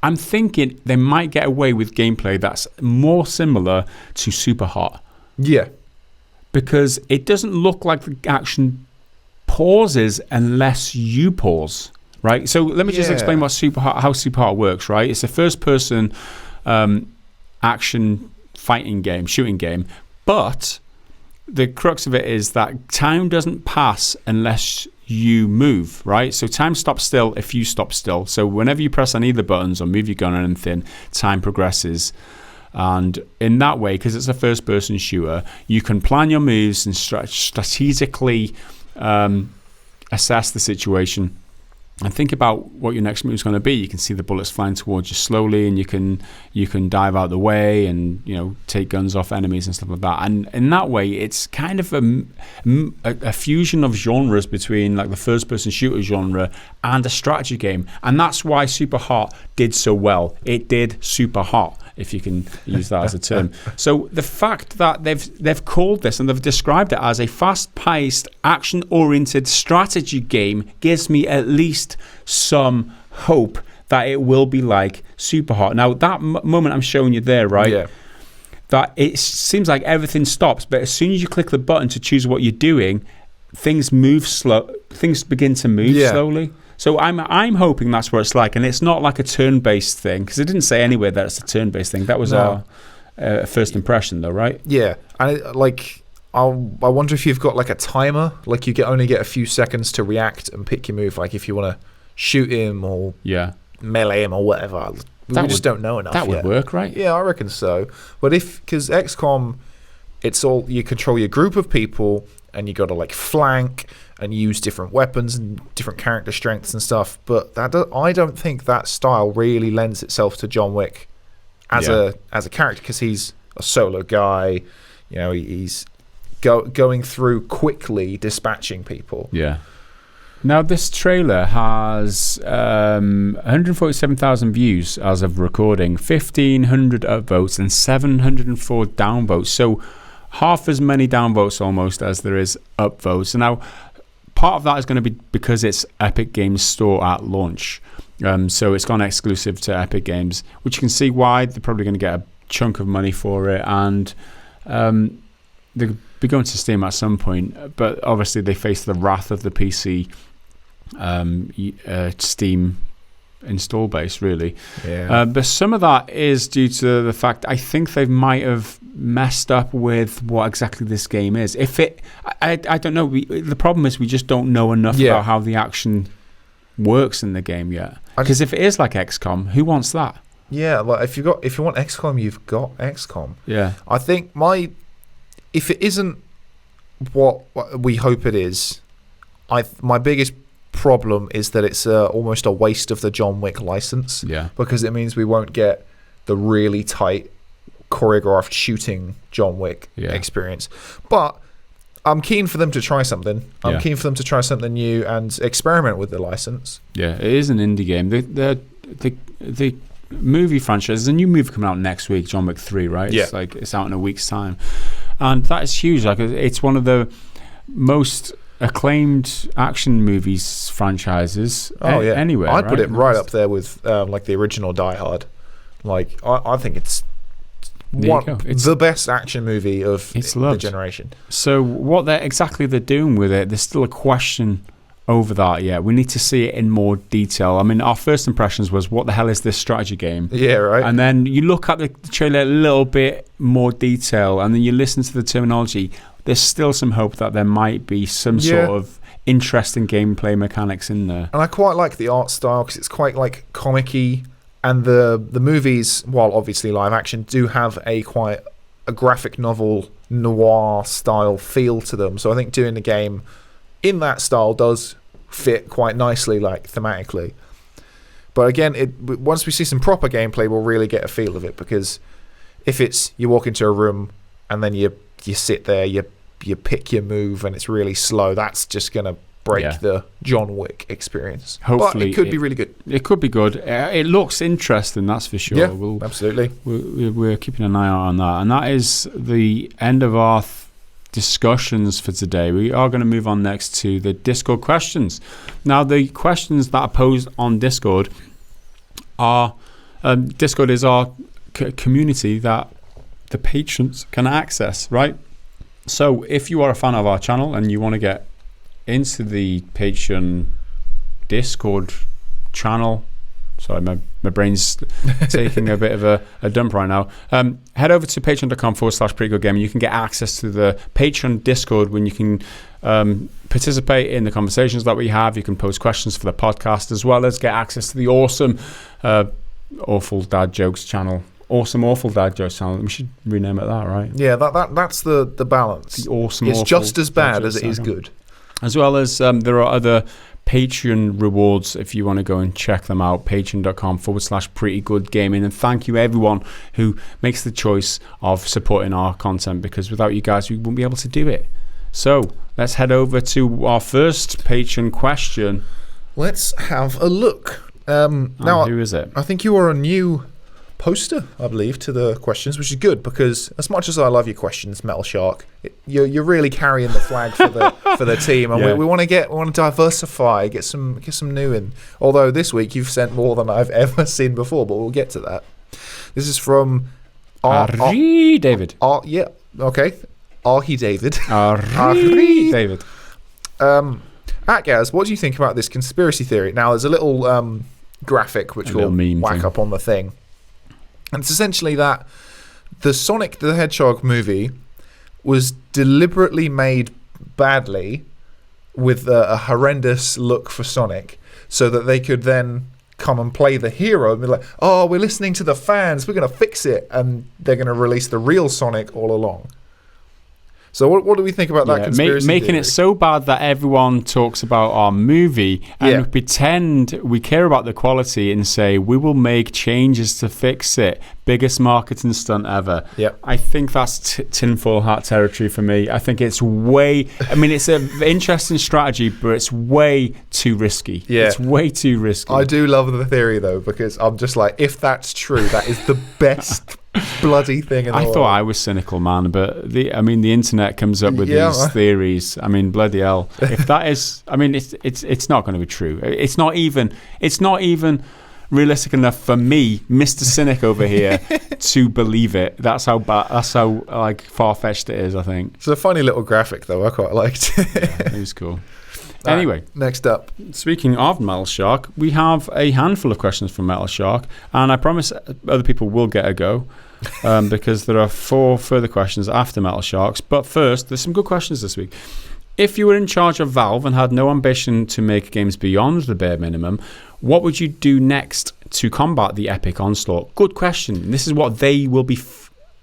I'm thinking they might get away with gameplay that's more similar to Super Hot. Yeah. Because it doesn't look like the action pauses unless you pause, right? So let me just explain how Super Hot works, right? It's a first-person action fighting game, shooting game, but the crux of it is that time doesn't pass unless you move, right? So time stops still if you stop still. So whenever you press on either buttons or move your gun or anything, time progresses. And in that way, because it's a first-person shooter, you can plan your moves and strategically assess the situation and think about what your next move is going to be. You can see the bullets flying towards you slowly, and you can dive out the way and take guns off enemies and stuff like that. And in that way, it's kind of a fusion of genres between like the first-person shooter genre and a strategy game. And that's why Super Hot did so well. It did super hot, if you can use that as a term. So the fact that they've called this and they've described it as a fast-paced, action-oriented strategy game gives me at least some hope that it will be like Super Hot. Now, that moment I'm showing you there, right? Yeah. That it seems like everything stops, but as soon as you click the button to choose what you're doing, things move slow. Things begin to move slowly. So I'm hoping that's what it's like, and it's not like a turn-based thing, because it didn't say anywhere that it's a turn-based thing. That was our first impression, though, right? Yeah, and I wonder if you've got like a timer, like you only get a few seconds to react and pick your move, like if you want to shoot him or melee him or whatever. We just don't know enough. That would work, right? Yeah, I reckon so. But because XCOM, it's all you control your group of people, and you got to like flank and use different weapons and different character strengths and stuff. But I don't think that style really lends itself to John Wick as a character, because he's a solo guy. He's going through quickly, dispatching people. Yeah. Now, this trailer has 147,000 views as of recording, 1,500 upvotes, and 704 downvotes. So half as many downvotes almost as there is upvotes. And now, part of that is going to be because it's Epic Games Store at launch. So it's gone exclusive to Epic Games, which you can see why they're probably going to get a chunk of money for it. And the be going to Steam at some point, but obviously they face the wrath of the PC Steam install base, really. But some of that is due to the fact I think they might have messed up with what exactly this game is. I don't know. The problem is we just don't know enough about how the action works in the game yet. Because if it is like XCOM, who wants that? Yeah, like if you want XCOM, you've got XCOM. Yeah. I think if it isn't what we hope it is, my biggest problem is that it's almost a waste of the John Wick license. Yeah. Because it means we won't get the really tight choreographed shooting John Wick experience. But I'm keen for them to try something. I'm keen for them to try something new and experiment with the license. Yeah, it is an indie game. The movie franchise, there's a new movie coming out next week, John Wick 3, right? Yeah. It's out in a week's time. And that is huge. Like, it's one of the most acclaimed action movies franchises anywhere. I'd put it right up there with like the original Die Hard. Like, I think it's the best action movie of the generation. So what they're doing with it, there's still a question over that yet. We need to see it in more detail. I mean, our first impressions was, what the hell is this strategy game? Yeah, right. And then you look at the trailer a little bit more detail, and then you listen to the terminology. There's still some hope that there might be some sort of interesting gameplay mechanics in there. And I quite like the art style because it's quite like comic-y. And the movies, while obviously live action, do have a graphic novel noir style feel to them. So I think doing the game in that style does fit quite nicely, like thematically. But again, once we see some proper gameplay, we'll really get a feel of it. Because if it's you walk into a room and then you sit there, you pick your move and it's really slow, that's just gonna break the John Wick experience. Hopefully, but it could be really good. It could be good. It looks interesting, that's for sure. Yeah, absolutely. We're keeping an eye out on that. And that is the end of our discussions for today. We are going to move on next to the Discord questions. Now, the questions that are posed on Discord are... Discord is our community that the patrons can access, right? So if you are a fan of our channel and you want to get into the Patreon Discord channel, sorry, my brain's taking a bit of a dump right now, head over to patreon.com/prettygoodgaming. You can get access to the Patreon Discord when you can participate in the conversations that we have. You can post questions for the podcast, as well as get access to the awesome Awful Dad Jokes channel. Awesome Awful Dad Jokes channel. We should rename it that, right? Yeah, that's the balance. The awesome. It's just as bad as it is good. As well as there are other Patreon rewards if you want to go and check them out. Patreon.com/prettygoodgaming. And thank you everyone who makes the choice of supporting our content, because without you guys we wouldn't be able to do it. So let's head over to our first Patreon question. Let's have a look. Now, who is it? I think you are a new poster, I believe, to the questions, which is good, because as much as I love your questions, Metal Shark, you're really carrying the flag for the team, and we want to diversify, get some new in. Although this week you've sent more than I've ever seen before, but we'll get to that. This is from David. Yeah, okay, Arhi David. Arhi David. Gaz, what do you think about this conspiracy theory? Now, there's a little graphic which we'll whack up on the thing. And it's essentially that the Sonic the Hedgehog movie was deliberately made badly with a horrendous look for Sonic, so that they could then come and play the hero and be like, oh, we're listening to the fans, we're going to fix it, and they're going to release the real Sonic all along. So what do we think about that conspiracy making theory? it so bad that everyone talks about our movie and pretend we care about the quality and say we will make changes to fix it. Biggest marketing stunt ever. Yep. I think that's tinfoil hat territory for me. I think it's it's an interesting strategy, but it's way too risky. Yeah. It's way too risky. I do love the theory, though, because I'm just like, if that's true, that is the best bloody thing in the world. I thought I was cynical, man, but the internet comes up with these theories. I mean, bloody hell. If that is, it's not going to be true. It's not even realistic enough for me, Mr. Cynic over here, to believe it. That's how like far-fetched it is, I think. It's a funny little graphic, though. I quite liked it. Yeah, it was cool. Anyway, next up. Speaking of Metal Shark, we have a handful of questions from Metal Shark, and I promise other people will get a go because there are 4 further questions after Metal Sharks. But first, there's some good questions this week. If you were in charge of Valve and had no ambition to make games beyond the bare minimum, what would you do next to combat the epic onslaught? Good question. This is what they will be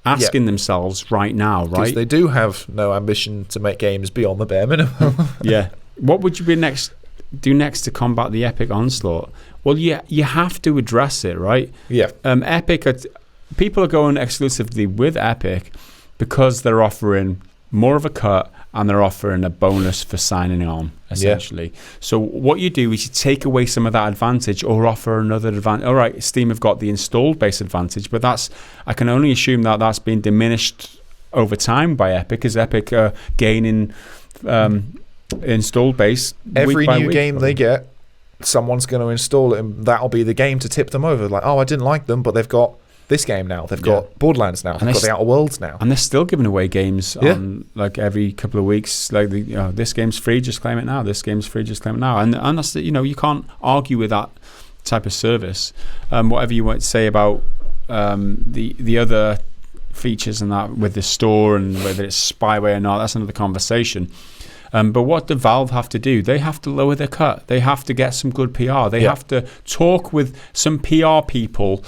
asking themselves right now, right? Because they do have no ambition to make games beyond the bare minimum. Yeah. What would you do next to combat the epic onslaught? Well, you have to address it, right? Yeah. People are going exclusively with Epic because they're offering more of a cut and they're offering a bonus for signing on, essentially. Yeah. So what you do is you take away some of that advantage or offer another advantage. All right, Steam have got the installed base advantage, but I can only assume that that's been diminished over time by Epic, as Epic are gaining installed base. Every new game they get, someone's going to install it, and that'll be the game to tip them over. Like, oh, I didn't like them, but they've got this game now. They've got Borderlands now. They've got the Outer Worlds now. And they're still giving away games on, like, every couple of weeks. Like, this game's free, just claim it now. This game's free, just claim it now. And that's, you can't argue with that type of service. Whatever you want to say about the other features and that with the store and whether it's spyware or not, that's another conversation. But what do Valve have to do? They have to lower their cut. They have to get some good PR. They have to talk with some PR people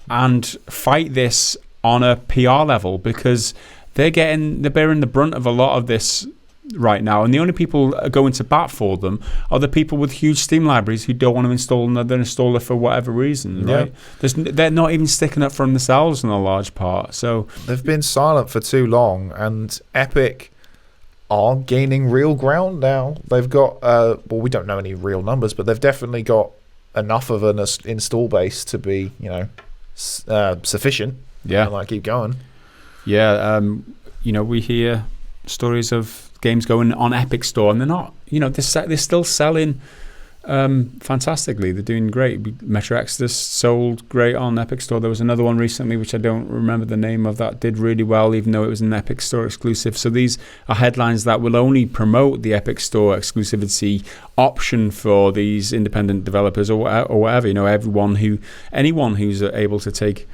and fight this on a PR level, because they're bearing the brunt of a lot of this right now. And the only people going to bat for them are the people with huge Steam libraries who don't want to install another installer for whatever reason, right? They're not even sticking up for themselves in a large part. So they've been silent for too long, and Epic are gaining real ground now. They've got we don't know any real numbers, but they've definitely got enough of an install base to be sufficient. And keep going. We hear stories of games going on Epic Store, and they're not, they're still selling fantastically. They're doing great. Metro Exodus sold great on Epic Store. There was another one recently which I don't remember the name of that did really well, even though it was an Epic Store exclusive. So these are headlines that will only promote the Epic Store exclusivity option for these independent developers or whatever. Anyone who's able to take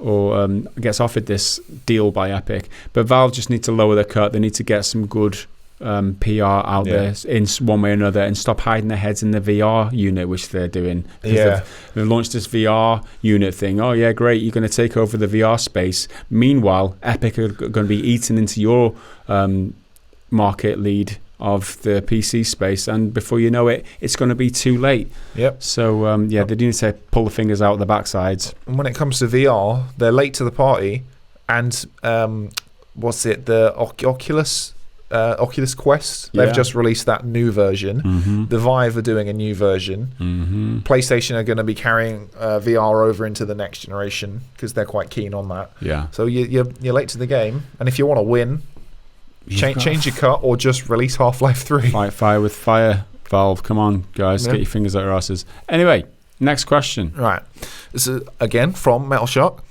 or gets offered this deal by Epic. But Valve just need to lower their cut. They need to get some good PR out there in one way or another, and stop hiding their heads in the VR unit, which they're doing. They've launched this VR unit thing. Oh yeah, great, you're going to take over the VR space. Meanwhile, Epic are going to be eating into your market lead of the PC space, and before you know it, it's going to be too late. So they need to pull the fingers out the backsides. And when it comes to VR, they're late to the party, and the Oculus Quest, they've just released that new version. The Vive are doing a new version. PlayStation are going to be carrying VR over into the next generation because they're quite keen on that. So you're late to the game, and if you want to win, change your cut or just release Half-Life 3. Fight fire with fire, Valve. Come on, guys, get your fingers out your asses. Anyway, next question. Right, this is again from Metal Shark.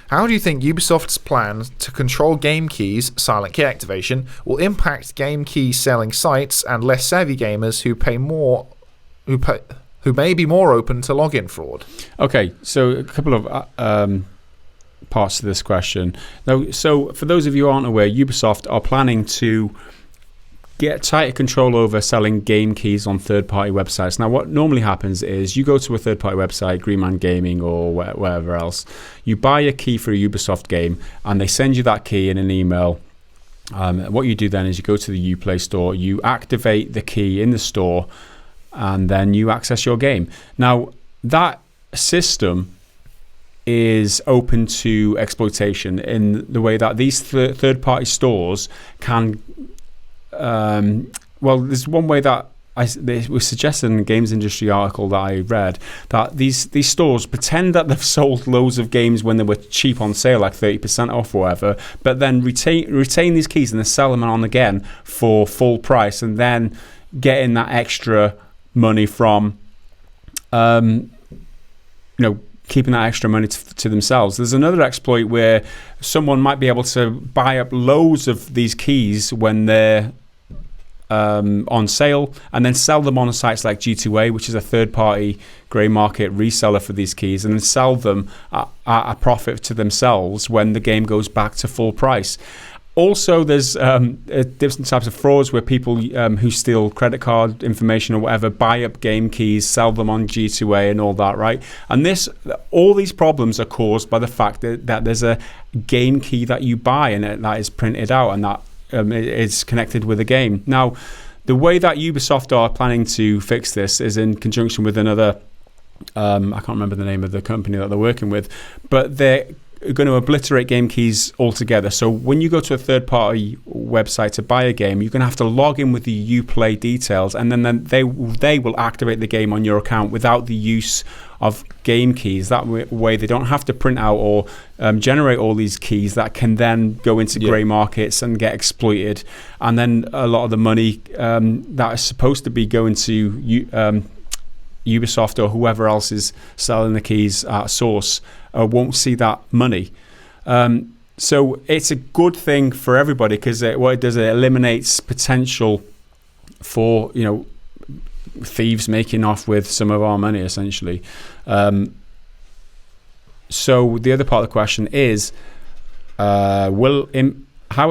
How do you think Ubisoft's plan to control game keys, silent key activation, will impact game key selling sites and less savvy gamers who may be more open to login fraud? Okay, so a couple of parts to this question. Now, so for those of you who aren't aware, Ubisoft are planning to get tighter control over selling game keys on third-party websites. Now, what normally happens is you go to a third-party website, Greenman Gaming or wherever else, you buy a key for a Ubisoft game, and they send you that key in an email. What you do then is you go to the Uplay store, you activate the key in the store, and then you access your game. Now, that system is open to exploitation in the way that these third-party stores can... there's one way that it was suggested in the games industry article that I read, that these stores pretend that they've sold loads of games when they were cheap on sale, like 30% off or whatever, but then retain these keys and then sell them on again for full price, and then getting that extra money from keeping that extra money to themselves. There's another exploit where someone might be able to buy up loads of these keys when they're on sale and then sell them on sites like G2A, which is a third-party grey market reseller for these keys, and then sell them at a profit to themselves when the game goes back to full price. Also, there's different types of frauds where people who steal credit card information or whatever buy up game keys, sell them on G2A and all that, right? And all these problems are caused by the fact that there's a game key that you buy and that is printed out and that is connected with a game. Now, the way that Ubisoft are planning to fix this is in conjunction with another, I can't remember the name of the company that they're working with, but they're going to obliterate game keys altogether. So when you go to a third-party website to buy a game, you're going to have to log in with the Uplay details, and then they will activate the game on your account without the use of game keys. That way they don't have to print out or generate all these keys that can then go into grey markets and get exploited. And then a lot of the money that is supposed to be going to Ubisoft or whoever else is selling the keys at source won't see that money. So it's a good thing for everybody because what it does, it eliminates potential for thieves making off with some of our money, essentially. So the other part of the question is how it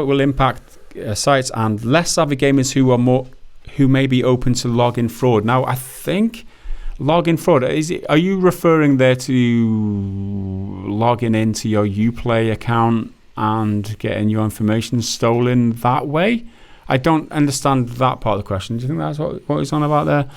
will impact sites and less savvy gamers who may be open to login fraud. Now, I think login fraud, are you referring there to logging into your Uplay account and getting your information stolen that way? I don't understand that part of the question. Do you think that's what he's on about there?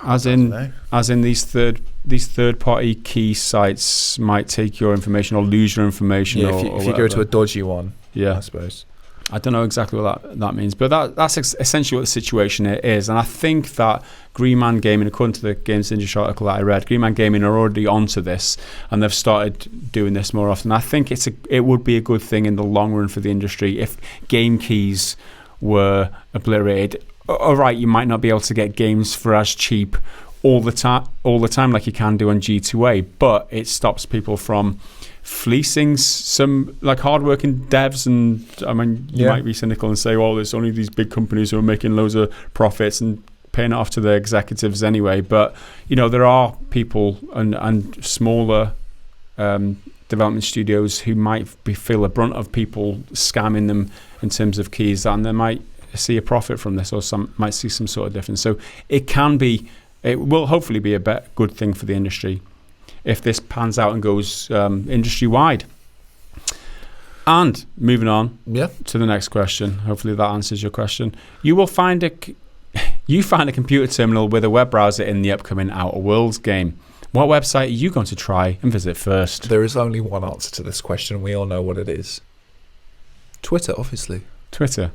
As in these third party key sites might take your information or lose your information. Yeah, if you go to a dodgy one, I suppose. I don't know exactly what that means, but that's essentially what the situation is. And I think that Green Man Gaming, according to the Games Industry article that I read, Green Man Gaming are already onto this and they've started doing this more often. I think it would be a good thing in the long run for the industry if game keys were obliterated. All right, you might not be able to get games for as cheap all the time like you can do on G2A, but it stops people from fleecing some like hardworking devs. And I mean, you might be cynical and say, well, there's only these big companies who are making loads of profits and paying it off to their executives anyway. But there are people and smaller development studios who might feel a brunt of people scamming them in terms of keys, and they might see a profit from this, or might see some sort of difference. So it will hopefully be a good thing for the industry if this pans out and goes industry wide. And moving on to the next question. Hopefully that answers your question. You find a computer terminal with a web browser in the upcoming Outer Worlds game. What website are you going to try and visit first? There is only one answer to this question. We all know what it is. Twitter, obviously. Twitter?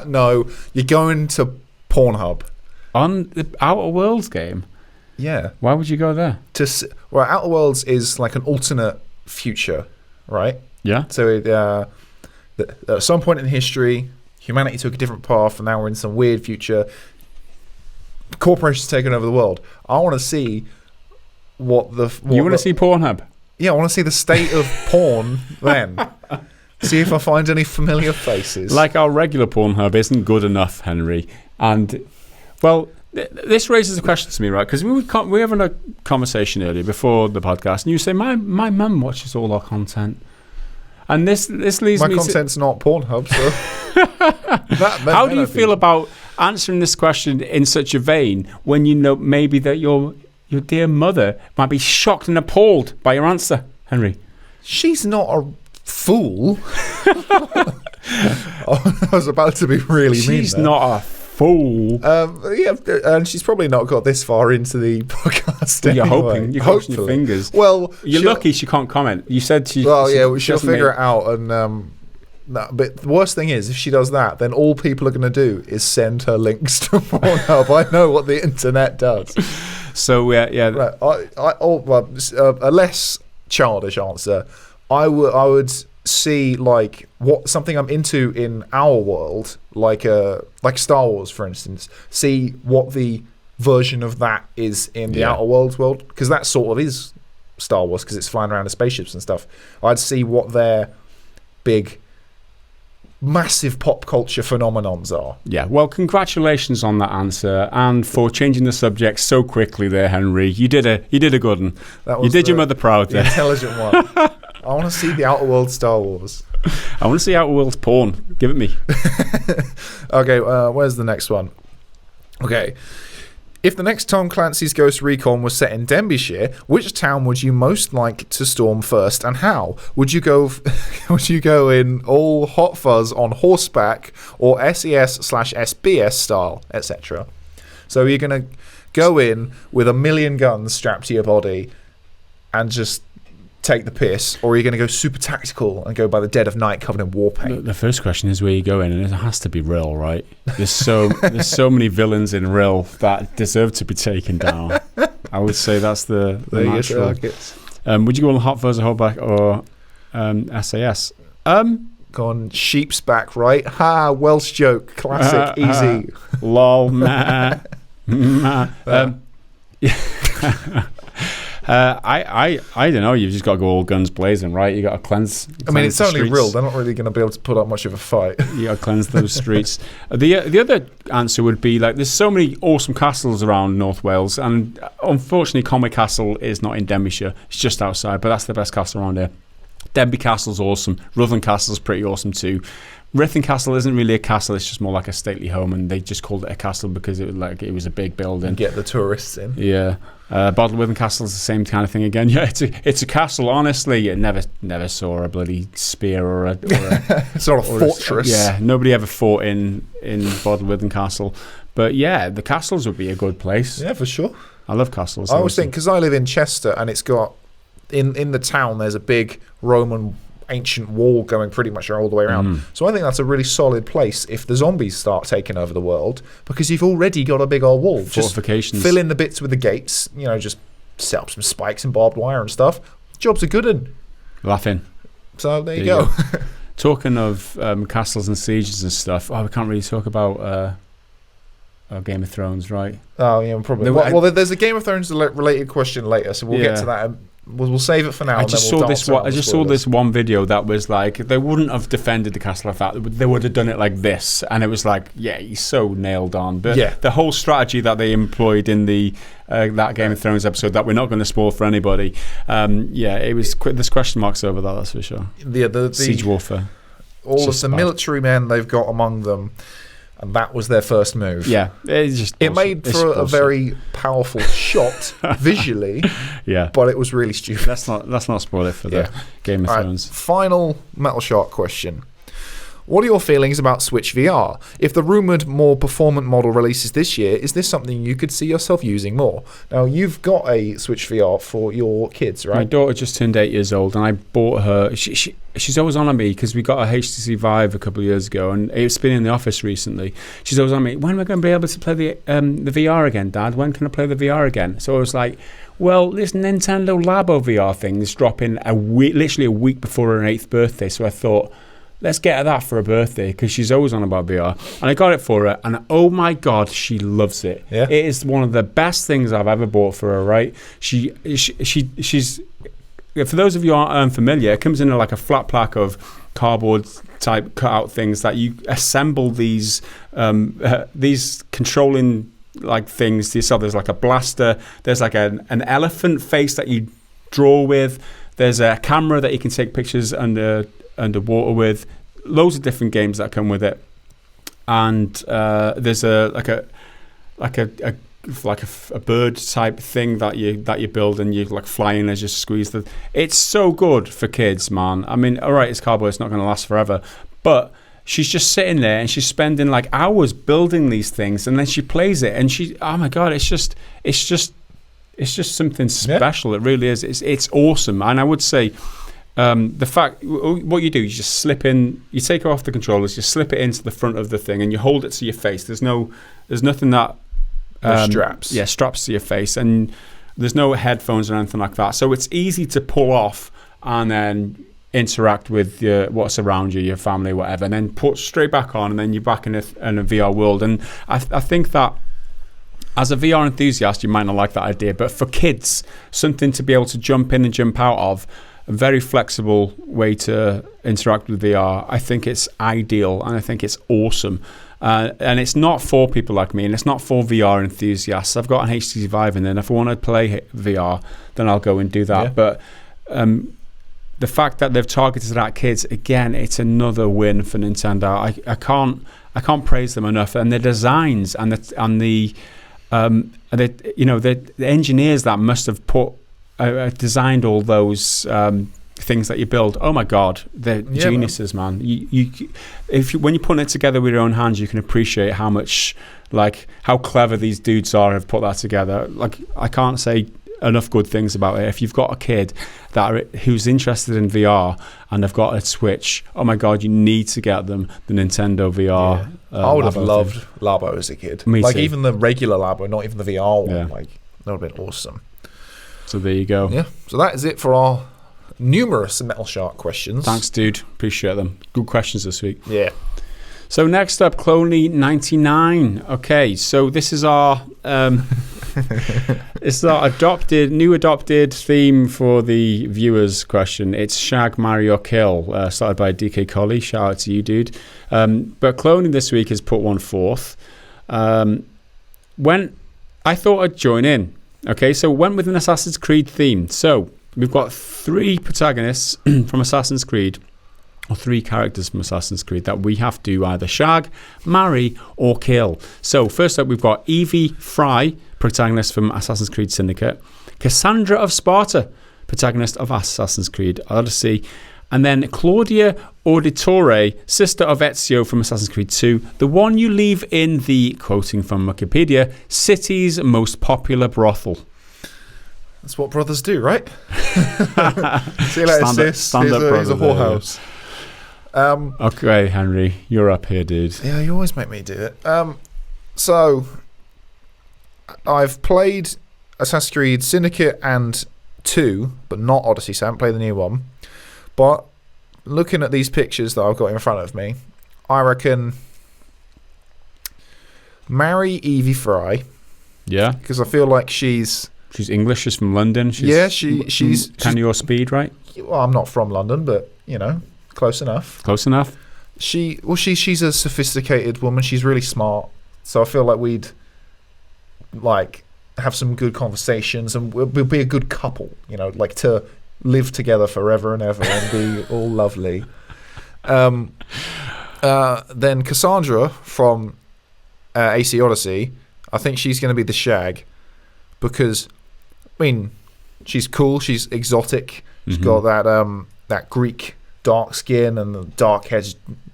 No, you're going to Pornhub. On the Outer Worlds game? Yeah. Why would you go there? Outer Worlds is like an alternate future, right? Yeah. So at some point in history, humanity took a different path, and now we're in some weird future. Corporations taking over the world. I want to see you want to see Pornhub? Yeah, I want to see the state of porn then. See if I find any familiar faces. Like our regular Pornhub isn't good enough, Henry. And, well, this raises a question to me, right? Because we were having a conversation earlier before the podcast, and you say, my mum watches all our content. And this leads me to... My content's not Pornhub, so... How do you feel about answering this question in such a vein when you know maybe that your dear mother might be shocked and appalled by your answer, Henry? She's not a fool. I was about to be really mean. She's not a fool. And she's probably not got this far into the podcast. Well, you're hoping. You're crossing your fingers. Well, you're lucky she can't comment. You said she. Well, she'll figure it out. And no, but the worst thing is, if she does that, then all people are going to do is send her links to Pornhub. I know what the internet does. So yeah. Right, a less childish answer. I would see like something I'm into in our world, like Star Wars, for instance. See what the version of that is in the Outer Worlds world, because that sort of is Star Wars because it's flying around in spaceships and stuff. I'd see what their big, massive pop culture phenomenons are. Yeah, well, congratulations on that answer and for changing the subject so quickly there, Henry. You did a good one. You did your mother proud there. The intelligent one. I want to see the Outer World Star Wars. I want to see Outer Worlds porn. Give it me. Okay, where's the next one? Okay. If the next Tom Clancy's Ghost Recon was set in Denbighshire, which town would you most like to storm first, and how? Would you go in all hot fuzz on horseback, or SES/SBS style, etc.? So you're gonna go in with 1,000,000 guns strapped to your body, and just take the piss, or are you going to go super tactical and go by the dead of night covered in war paint? The first question is where you go in, and it has to be Rill, right? There's so many villains in Rill that deserve to be taken down. I would say that's the natural. Would you go on hot fuzz or hotback or SAS? Go on sheep's back, right? Ha, Welsh joke, classic, easy. Lol, meh. I don't know. You've just got to go all guns blazing, right? You got to cleanse. I mean, it's only Rill. They're not really going to be able to put up much of a fight. You got to cleanse those streets. The other answer would be like, there's so many awesome castles around North Wales, and unfortunately, Conway Castle is not in Denbighshire. It's just outside, but that's the best castle around here. Denby Castle's awesome. Rutland Castle's pretty awesome too. Ruthin Castle isn't really a castle; it's just more like a stately home, and they just called it a castle because it was a big building. And get the tourists in. Yeah, Bodlewithen Castle is the same kind of thing again. Yeah, it's a castle. Honestly, it never saw a bloody spear or a sort of fortress. Yeah, nobody ever fought in Bodlewithen Castle, but yeah, the castles would be a good place. Yeah, for sure. I love castles. I always think, because I live in Chester, and it's got in the town there's a big Roman ancient wall going pretty much all the way around. So I think that's a really solid place if the zombies start taking over the world, because you've already got a big old wall. Fortifications. Just fill in the bits with the gates, just set up some spikes and barbed wire and stuff. Job's a good one. Laughing. So there you go. Talking of castles and sieges and stuff, we can't really talk about Game of Thrones, right? Oh, yeah, probably. Well, there's a Game of Thrones related question later, so we'll get to that. We'll save it for now. I just saw this one video that was like, they wouldn't have defended the castle like that. They would have done it like this, and it was like, yeah, he's so nailed on. But the whole strategy that they employed in the that Game of Thrones episode that we're not going to spoil for anybody. It was there's question marks over that. That's for sure. The siege warfare. All of the military men they've got among them. And that was their first move. Yeah, it made for a very powerful shot visually. Yeah, but it was really stupid. Let's not spoil it for the Game of Thrones. Final Metal Shark question. What are your feelings about Switch VR? If the rumoured, more performant model releases this year, is this something you could see yourself using more? Now, you've got a Switch VR for your kids, right? My daughter just turned 8 years old, and I bought her... She's always on me, because we got a HTC Vive a couple of years ago, and it's been in the office recently. She's always on me, when am I going to be able to play the VR again, Dad? When can I play the VR again? So I was like... Well, this Nintendo Labo VR thing is dropping literally a week before her 8th birthday, so I thought... Let's get her that for her birthday, because she's always on about VR. And I got it for her, and oh my God, she loves it. Yeah. It is one of the best things I've ever bought for her, right? She's... For those of you who aren't unfamiliar, it comes in like a flat pack of cardboard type cutout things that you assemble these controlling like things to yourself. There's like a blaster. There's like an elephant face that you draw with. There's a camera that you can take pictures underwater with, loads of different games that come with it, and there's a bird type thing that you build, and you like flying as you squeeze the. It's so good for kids, man. I mean, all right, it's cardboard, it's not going to last forever, but she's just sitting there and she's spending like hours building these things, and then she plays it, and oh my God, it's just something special. Yeah. It really is. It's awesome, and I would say. The fact, what you do, you just slip in, you take off the controllers, you slip it into the front of the thing, and you hold it to your face. There's nothing that straps. Yeah, straps to your face, and there's no headphones or anything like that. So it's easy to pull off and then interact with what's around you, your family, whatever, and then put straight back on, and then you're back in a VR world. And I think that as a VR enthusiast, you might not like that idea, but for kids, something to be able to jump in and jump out of, a very flexible way to interact with VR, I think it's ideal, and I think it's awesome. And it's not for people like me, and it's not for VR enthusiasts. I've got an HTC Vive in there, and if I want to play VR, then I'll go and do that. Yeah. But the fact that they've targeted it at kids, again, it's another win for Nintendo. I can't praise them enough, and the designs and the engineers that must have designed all those things that you build. Oh my God, they're geniuses, man. When you're putting it together with your own hands, you can appreciate how much, how clever these dudes have put that together. I can't say enough good things about it. If you've got a kid who's interested in VR and they've got a Switch, oh my God, you need to get them the Nintendo VR. Yeah. I would have loved Labo as a kid. Me too. Even the regular Labo, not even the VR one. That would have been awesome. So there you go. Yeah. So that is it for our numerous Metal Shark questions. Thanks, dude. Appreciate them. Good questions this week. Yeah. So next up, Cloney99. Okay, so this is our it's our new adopted theme for the viewers' question. It's Shag, Marry or Kill, started by DK Colley. Shout out to you, dude. But Cloney this week has put one forth. When I thought I'd join in. Okay, so went with an Assassin's Creed theme. So we've got 3 protagonists from Assassin's Creed, or 3 characters from Assassin's Creed that we have to either shag, marry, or kill. So first up, we've got Evie Fry, protagonist from Assassin's Creed Syndicate, Cassandra of Sparta, protagonist of Assassin's Creed Odyssey, and then Claudia Auditore, sister of Ezio from Assassin's Creed 2, the one you leave in the, quoting from Wikipedia, city's most popular brothel. That's what brothers do, right? See you later, sis. Here's a whorehouse. Okay, Henry, you're up here, dude. Yeah, you always make me do it. So, I've played Assassin's Creed Syndicate and 2, but not Odyssey, so I haven't played the new one. But looking at these pictures that I've got in front of me, I reckon marry Evie Fry. Yeah. Because I feel like she's English, she's from London. She's Can your speed, right? Well, I'm not from London, but, close enough. Close enough? She's a sophisticated woman. She's really smart. So I feel like we'd, have some good conversations, and we'll be a good couple, to live together forever and ever and be all lovely. Then Cassandra from AC Odyssey, I think she's going to be the shag because, she's cool, she's exotic, she's got that Greek dark skin and the dark hair,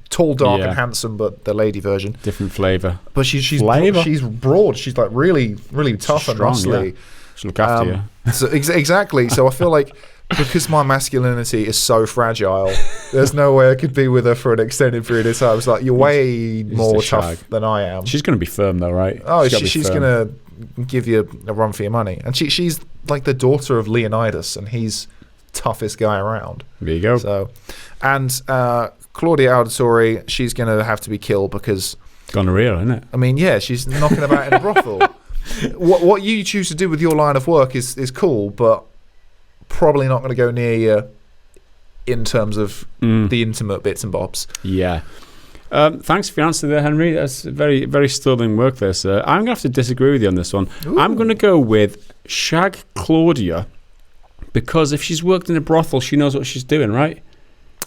tall, dark and handsome, but the lady version. Different flavour. But she's broad, she's really, really tough and muscly. Yeah. She'll look after you. So exactly. So I feel like because my masculinity is so fragile, there's no way I could be with her for an extended period of time. It's like, you're way more tough than I am. She's going to be firm though, right? Oh, she's going to give you a run for your money. And she's like the daughter of Leonidas, and he's toughest guy around. There you go. So, and Claudia Auditore, she's going to have to be killed because gonorrhea, isn't it? She's knocking about in a brothel. What you choose to do with your line of work is cool, but probably not going to go near you in terms of the intimate bits and bobs. Yeah. Thanks for your answer there, Henry. That's very, very sterling work there, sir. I'm going to have to disagree with you on this one. Ooh. I'm going to go with shag Claudia because if she's worked in a brothel, she knows what she's doing, right?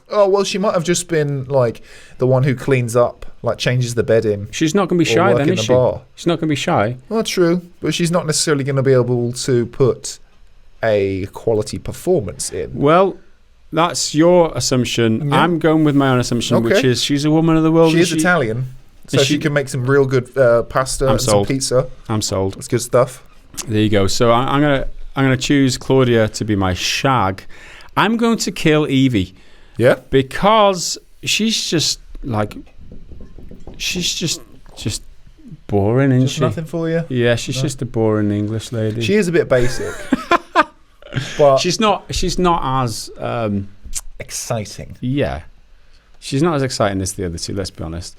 Oh, well, she might have just been like the one who cleans up, changes the bedding. She's not going to be shy then, is she? Bar. She's not going to be shy. Well, true. But she's not necessarily going to be able to put a quality performance in. Well, that's your assumption. Yeah. I'm going with my own assumption, which is she's a woman of the world. She is Italian, so she can make some real good pasta and some pizza. I'm sold. It's good stuff. There you go. So I'm gonna choose Claudia to be my shag. I'm going to kill Evie. Yeah, because she's just boring, isn't she? Nothing for you. Yeah, she's just a boring English lady. She is a bit basic, but she's not as exciting. Yeah, She's not as exciting as the other two, let's be honest.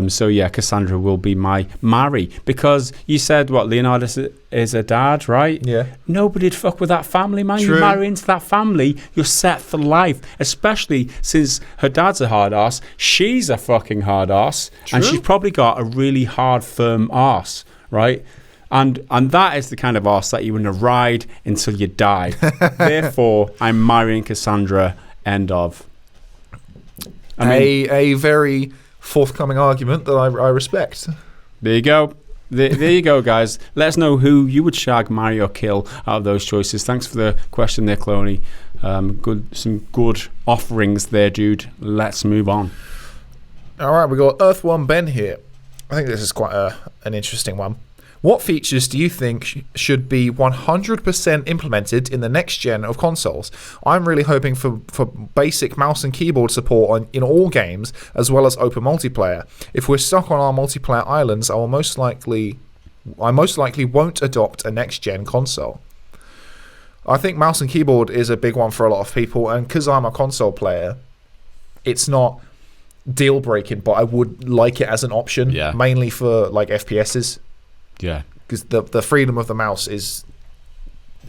So yeah, Cassandra will be my Mary, because you said what, Leonardo is a dad, right? Yeah. Nobody'd fuck with that family, man. True. You marry into that family, you're set for life. Especially since her dad's a hard ass, she's a fucking hard ass, and she's probably got a really hard, firm ass, right? And that is the kind of ass that you want to ride until you die. Therefore, I'm marrying Cassandra. End of. I mean, a very forthcoming argument that I respect. There you go. There you go, guys. Let us know who you would shag, marry, or kill out of those choices. Thanks for the question there, Cloney. Some good offerings there, dude. Let's move on. All right, we got Earth One Ben here. I think this is quite an interesting one. What features do you think should be 100% implemented in the next gen of consoles? I'm really hoping for basic mouse and keyboard support in all games, as well as open multiplayer. If we're stuck on our multiplayer islands, I most likely won't adopt a next gen console. I think mouse and keyboard is a big one for a lot of people, and because I'm a console player, it's not deal breaking, but I would like it as an option, mainly for like FPSs. Yeah, because the freedom of the mouse is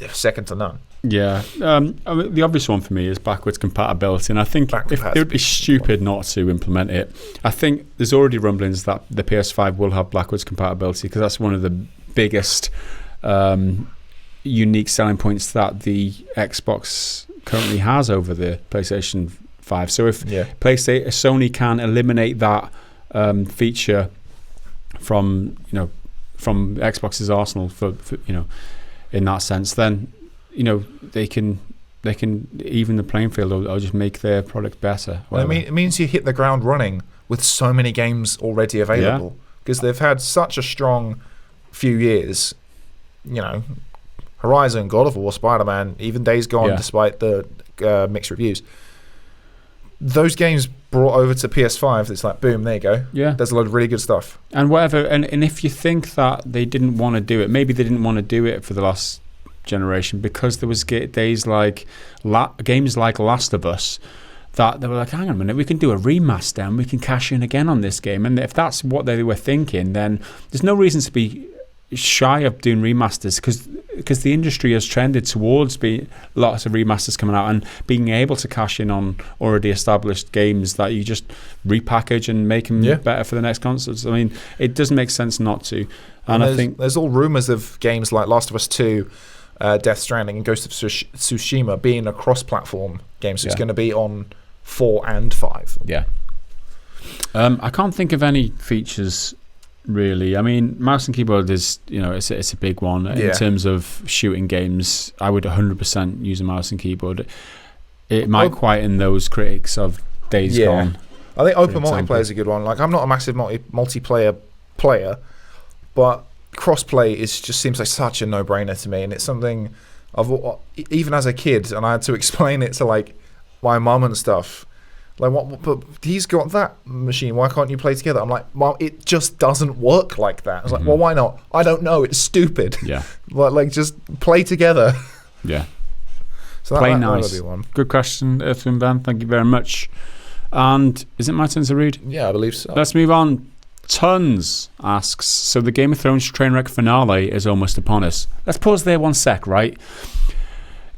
second to none. Yeah, I mean, the obvious one for me is backwards compatibility, and I think it would be stupid not to implement it. I think there's already rumblings that the PS5 will have backwards compatibility, because that's one of the biggest unique selling points that the Xbox currently has over the PlayStation 5. So if Sony can eliminate that feature from Xbox's arsenal for in that sense, then they can even the playing field, or just make their product better. Well, it means you hit the ground running with so many games already available, because they've had such a strong few years. Horizon, God of War, Spider-Man, even Days Gone, despite the mixed reviews. Those games brought over to PS5, it's like, boom, there you go. Yeah. There's a lot of really good stuff. And whatever, and if you think that they didn't want to do it, maybe they didn't want to do it for the last generation because there was games like Last of Us that they were like, hang on a minute, we can do a remaster and we can cash in again on this game. And if that's what they were thinking, then there's no reason to be shy of doing remasters, because the industry has trended towards lots of remasters coming out and being able to cash in on already established games that you just repackage and make them better for the next consoles. I mean, it doesn't make sense not to. And I think there's all rumors of games like Last of Us 2, Death Stranding, and Ghost of Tsushima being a cross-platform game, so it's going to be on 4 and 5. Yeah. I can't think of any features really. I mean, mouse and keyboard is, it's a big one in terms of shooting games. I would 100% use a mouse and keyboard. It might quieten those critics of Days Gone. I think open multiplayer is a good one. Like, I'm not a massive multiplayer player, but crossplay just seems like such a no-brainer to me, and it's something even as a kid, and I had to explain it to like my mum and stuff. Like, what? But he's got that machine. Why can't you play together? I'm like, well, it just doesn't work like that. I was like, well, why not? I don't know. It's stupid. Yeah. But like, just play together. Yeah. So play nice. Be one. Good question, Earthwind Ben. Thank you very much. And is it my turn to read? Yeah, I believe so. Let's move on. Tons asks, so the Game of Thrones Trainwreck finale is almost upon us. Let's pause there one sec, right?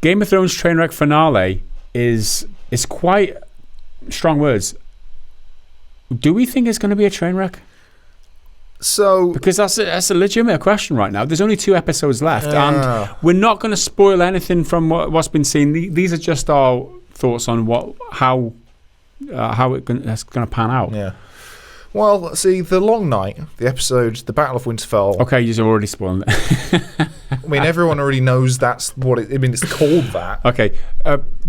Game of Thrones Trainwreck finale is quite strong words. Do we think it's going to be a train wreck? So, because that's a legitimate question right now. There's only 2 episodes left, and we're not going to spoil anything from what's been seen. These are just our thoughts on how it's going to pan out. Yeah. Well, see, the Long Night, the episode, the Battle of Winterfell. Okay, you're already spoiling it. I mean, everyone already knows that's what it. I mean, it's called that. Okay,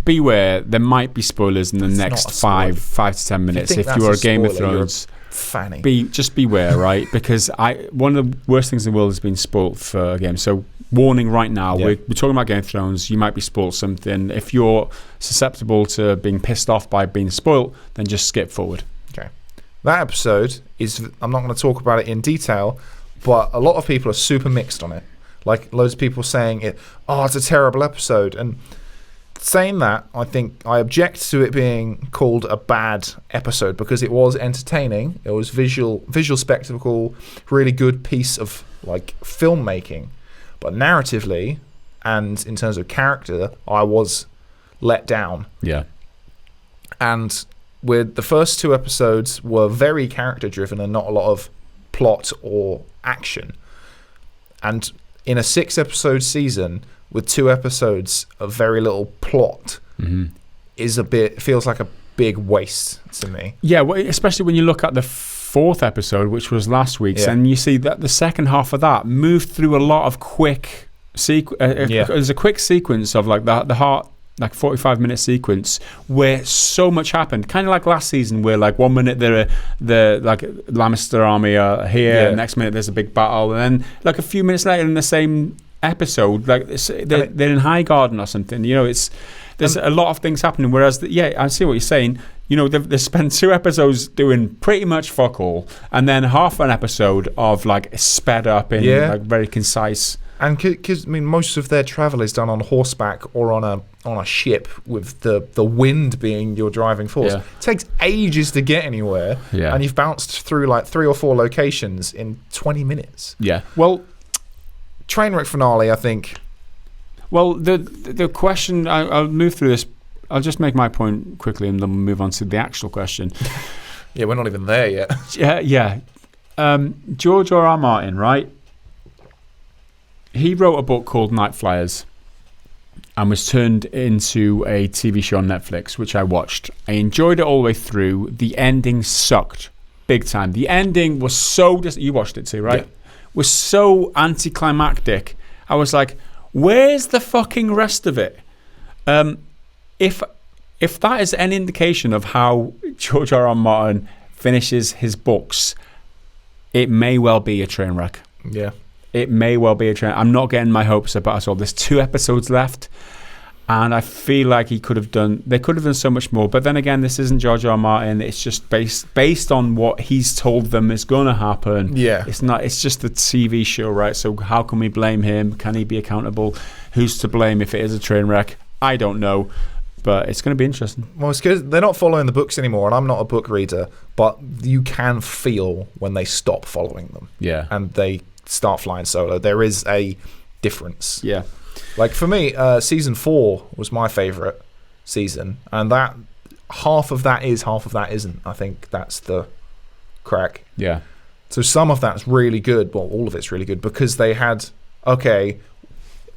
beware. There might be spoilers in the next 5 to 10 minutes. If you are a Game of Thrones fanny, just beware, right? Because one of the worst things in the world has been spoiled for a game. So, warning right now. Yeah. We're talking about Game of Thrones. You might be spoiled something. If you're susceptible to being pissed off by being spoiled, then just skip forward. Okay. That episode is, I'm not going to talk about it in detail, but a lot of people are super mixed on it. Like, loads of people saying it's a terrible episode. And saying that, I think I object to it being called a bad episode because it was entertaining. It was visual spectacle, really good piece of like filmmaking. But narratively and in terms of character, I was let down. Yeah. And with the first 2 episodes were very character driven and not a lot of plot or action. And in a 6-episode season with 2 episodes of very little plot feels like a big waste to me. Yeah, well, especially when you look at the 4th episode, which was last week's, and you see that the second half of that moved through a lot of quick there's a quick sequence of like the heart, like 45-minute sequence where so much happened, kind of like last season, where like 1 minute the like Lannister army are here, next minute there's a big battle, and then like a few minutes later in the same episode, like they're in Highgarden or something. You know, there's a lot of things happening. Whereas, I see what you're saying. You know, they've spent 2 episodes doing pretty much fuck all, and then half an episode of like sped up in like very concise. And because I mean, most of their travel is done on horseback or on a ship with the wind being your driving force. Yeah. It takes ages to get anywhere, and you've bounced through like 3 or 4 locations in 20 minutes. Yeah. Well, Trainwreck finale, I think. Well, the question, I'll move through this. I'll just make my point quickly, and then we'll move on to the actual question. Yeah, we're not even there yet. Yeah. George R.R. Martin, right? He wrote a book called Night Flyers and was turned into a TV show on Netflix, which I watched. I enjoyed it all the way through. The ending sucked big time. The ending was so... you watched it too, right? Yeah. Was so anticlimactic. I was like, where's the fucking rest of it? If that is any indication of how George R.R. Martin finishes his books, it may well be a train wreck. Yeah. It may well be a train. I'm not getting my hopes up at all. There's 2 episodes left, and I feel like they could have done so much more. But then again, this isn't George R. Martin. It's just based on what he's told them is going to happen. Yeah. It's not. It's just a TV show, right? So how can we blame him? Can he be accountable? Who's to blame if it is a train wreck? I don't know. But it's going to be interesting. Well, it's because they're not following the books anymore, and I'm not a book reader, but you can feel when they stop following them. Yeah. And they start flying solo. There is a difference. Yeah. Like for me, season 4 was my favourite season, and that half of that is, half of that isn't. I think that's the crack. Yeah. So some of that's really good, well, all of it's really good, because they had, okay,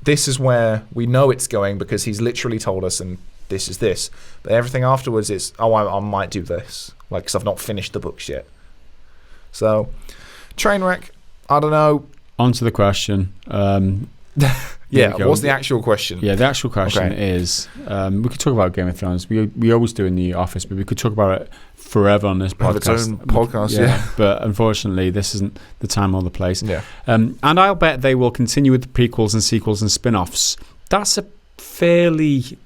this is where we know it's going because he's literally told us, and this is this. But everything afterwards is, I might do this, like, because I've not finished the books yet. So, Trainwreck, I don't know. On to the question. Yeah, what's the actual question? Yeah, the actual question is, we could talk about Game of Thrones. We always do in the office, but we could talk about it forever on this podcast. Its own podcast, yeah. But unfortunately, this isn't the time or the place. Yeah. And I'll bet they will continue with the prequels and sequels and spin-offs. That's a fairly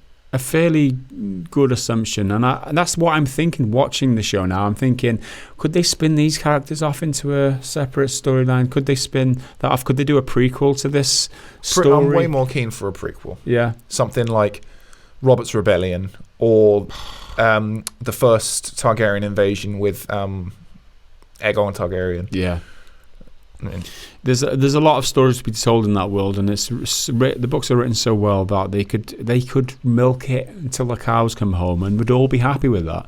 good assumption, and that's what I'm thinking watching the show now. I'm thinking, could they spin these characters off into a separate storyline? Could they spin that off? Could they do a prequel to this story? I'm way more keen for a prequel. Yeah. Something like Robert's Rebellion, or the first Targaryen invasion with Aegon Targaryen. Yeah. I mean, there's a lot of stories to be told in that world, and the books are written so well that they could milk it until the cows come home, and we'd all be happy with that.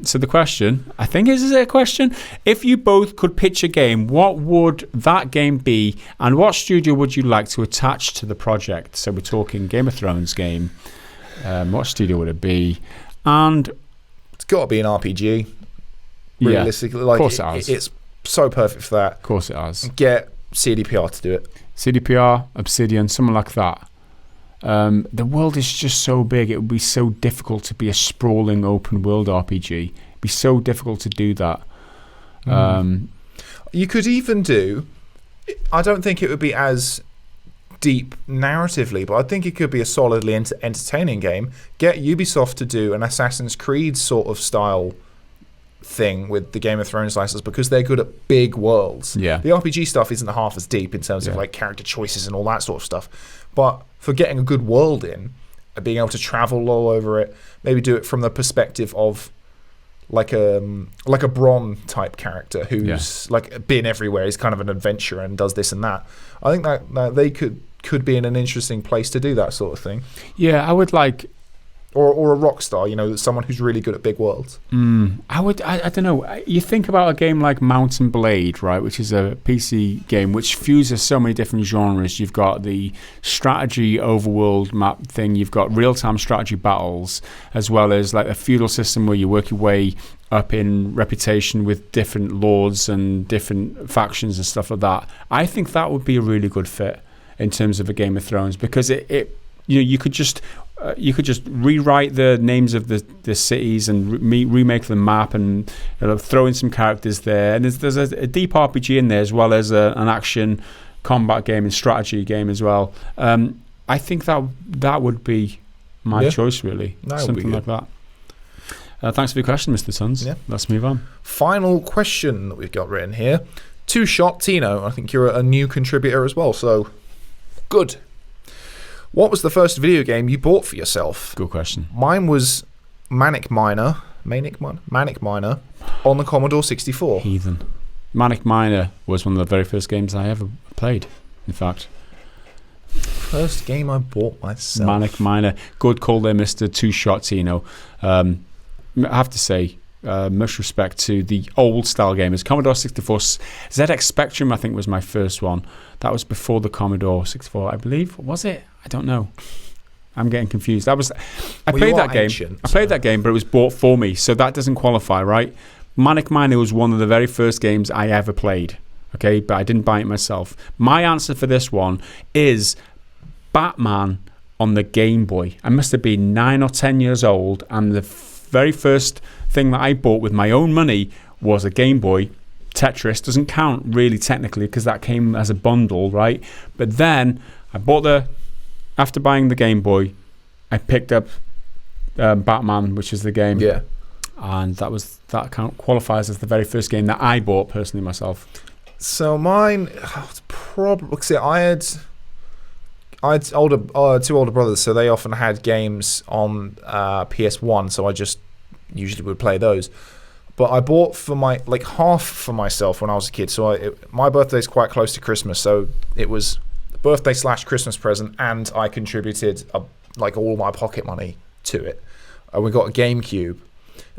So the question, I think, is it a question? If you both could pitch a game, what would that game be, and what studio would you like to attach to the project? So we're talking Game of Thrones game. What studio would it be? And it's got to be an RPG. Realistically, like, of course it has. It's so perfect for that. Of course it has. Get CDPR to do it. CDPR, Obsidian, something like that. The world is just so big, it would be so difficult to be a sprawling open world RPG. It'd be so difficult to do that. You could even do, I don't think it would be as deep narratively, but I think it could be a solidly entertaining game. Get Ubisoft to do an Assassin's Creed sort of style thing with the Game of Thrones license, because they're good at big worlds. Yeah. The RPG stuff isn't half as deep in terms of like character choices and all that sort of stuff. But for getting a good world in, being able to travel all over it. Maybe do it from the perspective of like a Bron type character who's like been everywhere. He's kind of an adventurer and does this and that. I think that they could be in an interesting place to do that sort of thing. Yeah, I would like... Or a rock star, someone who's really good at big worlds. I don't know. You think about a game like Mount and Blade, right, which is a PC game which fuses so many different genres. You've got the strategy overworld map thing. You've got real-time strategy battles, as well as like a feudal system where you work your way up in reputation with different lords and different factions and stuff like that. I think that would be a really good fit in terms of a Game of Thrones, because you could just rewrite the names of the cities and remake the map and throw in some characters there. And there's a deep RPG in there, as well as an action combat game and strategy game as well. I think that would be my choice, really. Something like that. Thanks for your question, Mr. Sons. Yeah. Let's move on. Final question that we've got written here. Two Shot Tino. I think you're a new contributor as well, so good. What was the first video game you bought for yourself? Good question. Mine was Manic Miner on the Commodore 64. Heathen. Manic Miner was one of the very first games I ever played, in fact. First game I bought myself. Manic Miner. Good call there, Mr. Two Shot Tino. I have to say, much respect to the old style gamers. Commodore 64, ZX Spectrum, I think, was my first one. That was before the Commodore 64, I believe. Was it? I don't know. I'm getting confused. I played that game, but it was bought for me, so that doesn't qualify, right? Manic Miner was one of the very first games I ever played. Okay, but I didn't buy it myself. My answer for this one is Batman on the Game Boy. I must have been 9 or 10 years old, and the very first thing that I bought with my own money was a Game Boy. Tetris doesn't count really technically because that came as a bundle, right? But then I after buying the Game Boy, I picked up Batman, which is the game. Yeah. And that qualifies as the very first game that I bought personally myself. So mine, it's probably, see, I had two older brothers, so they often had games on PS1, so I just usually would play those. But I bought for half for myself when I was a kid. So my birthday's quite close to Christmas, so it was birthday / Christmas present, and I contributed all my pocket money to it. And we got a GameCube,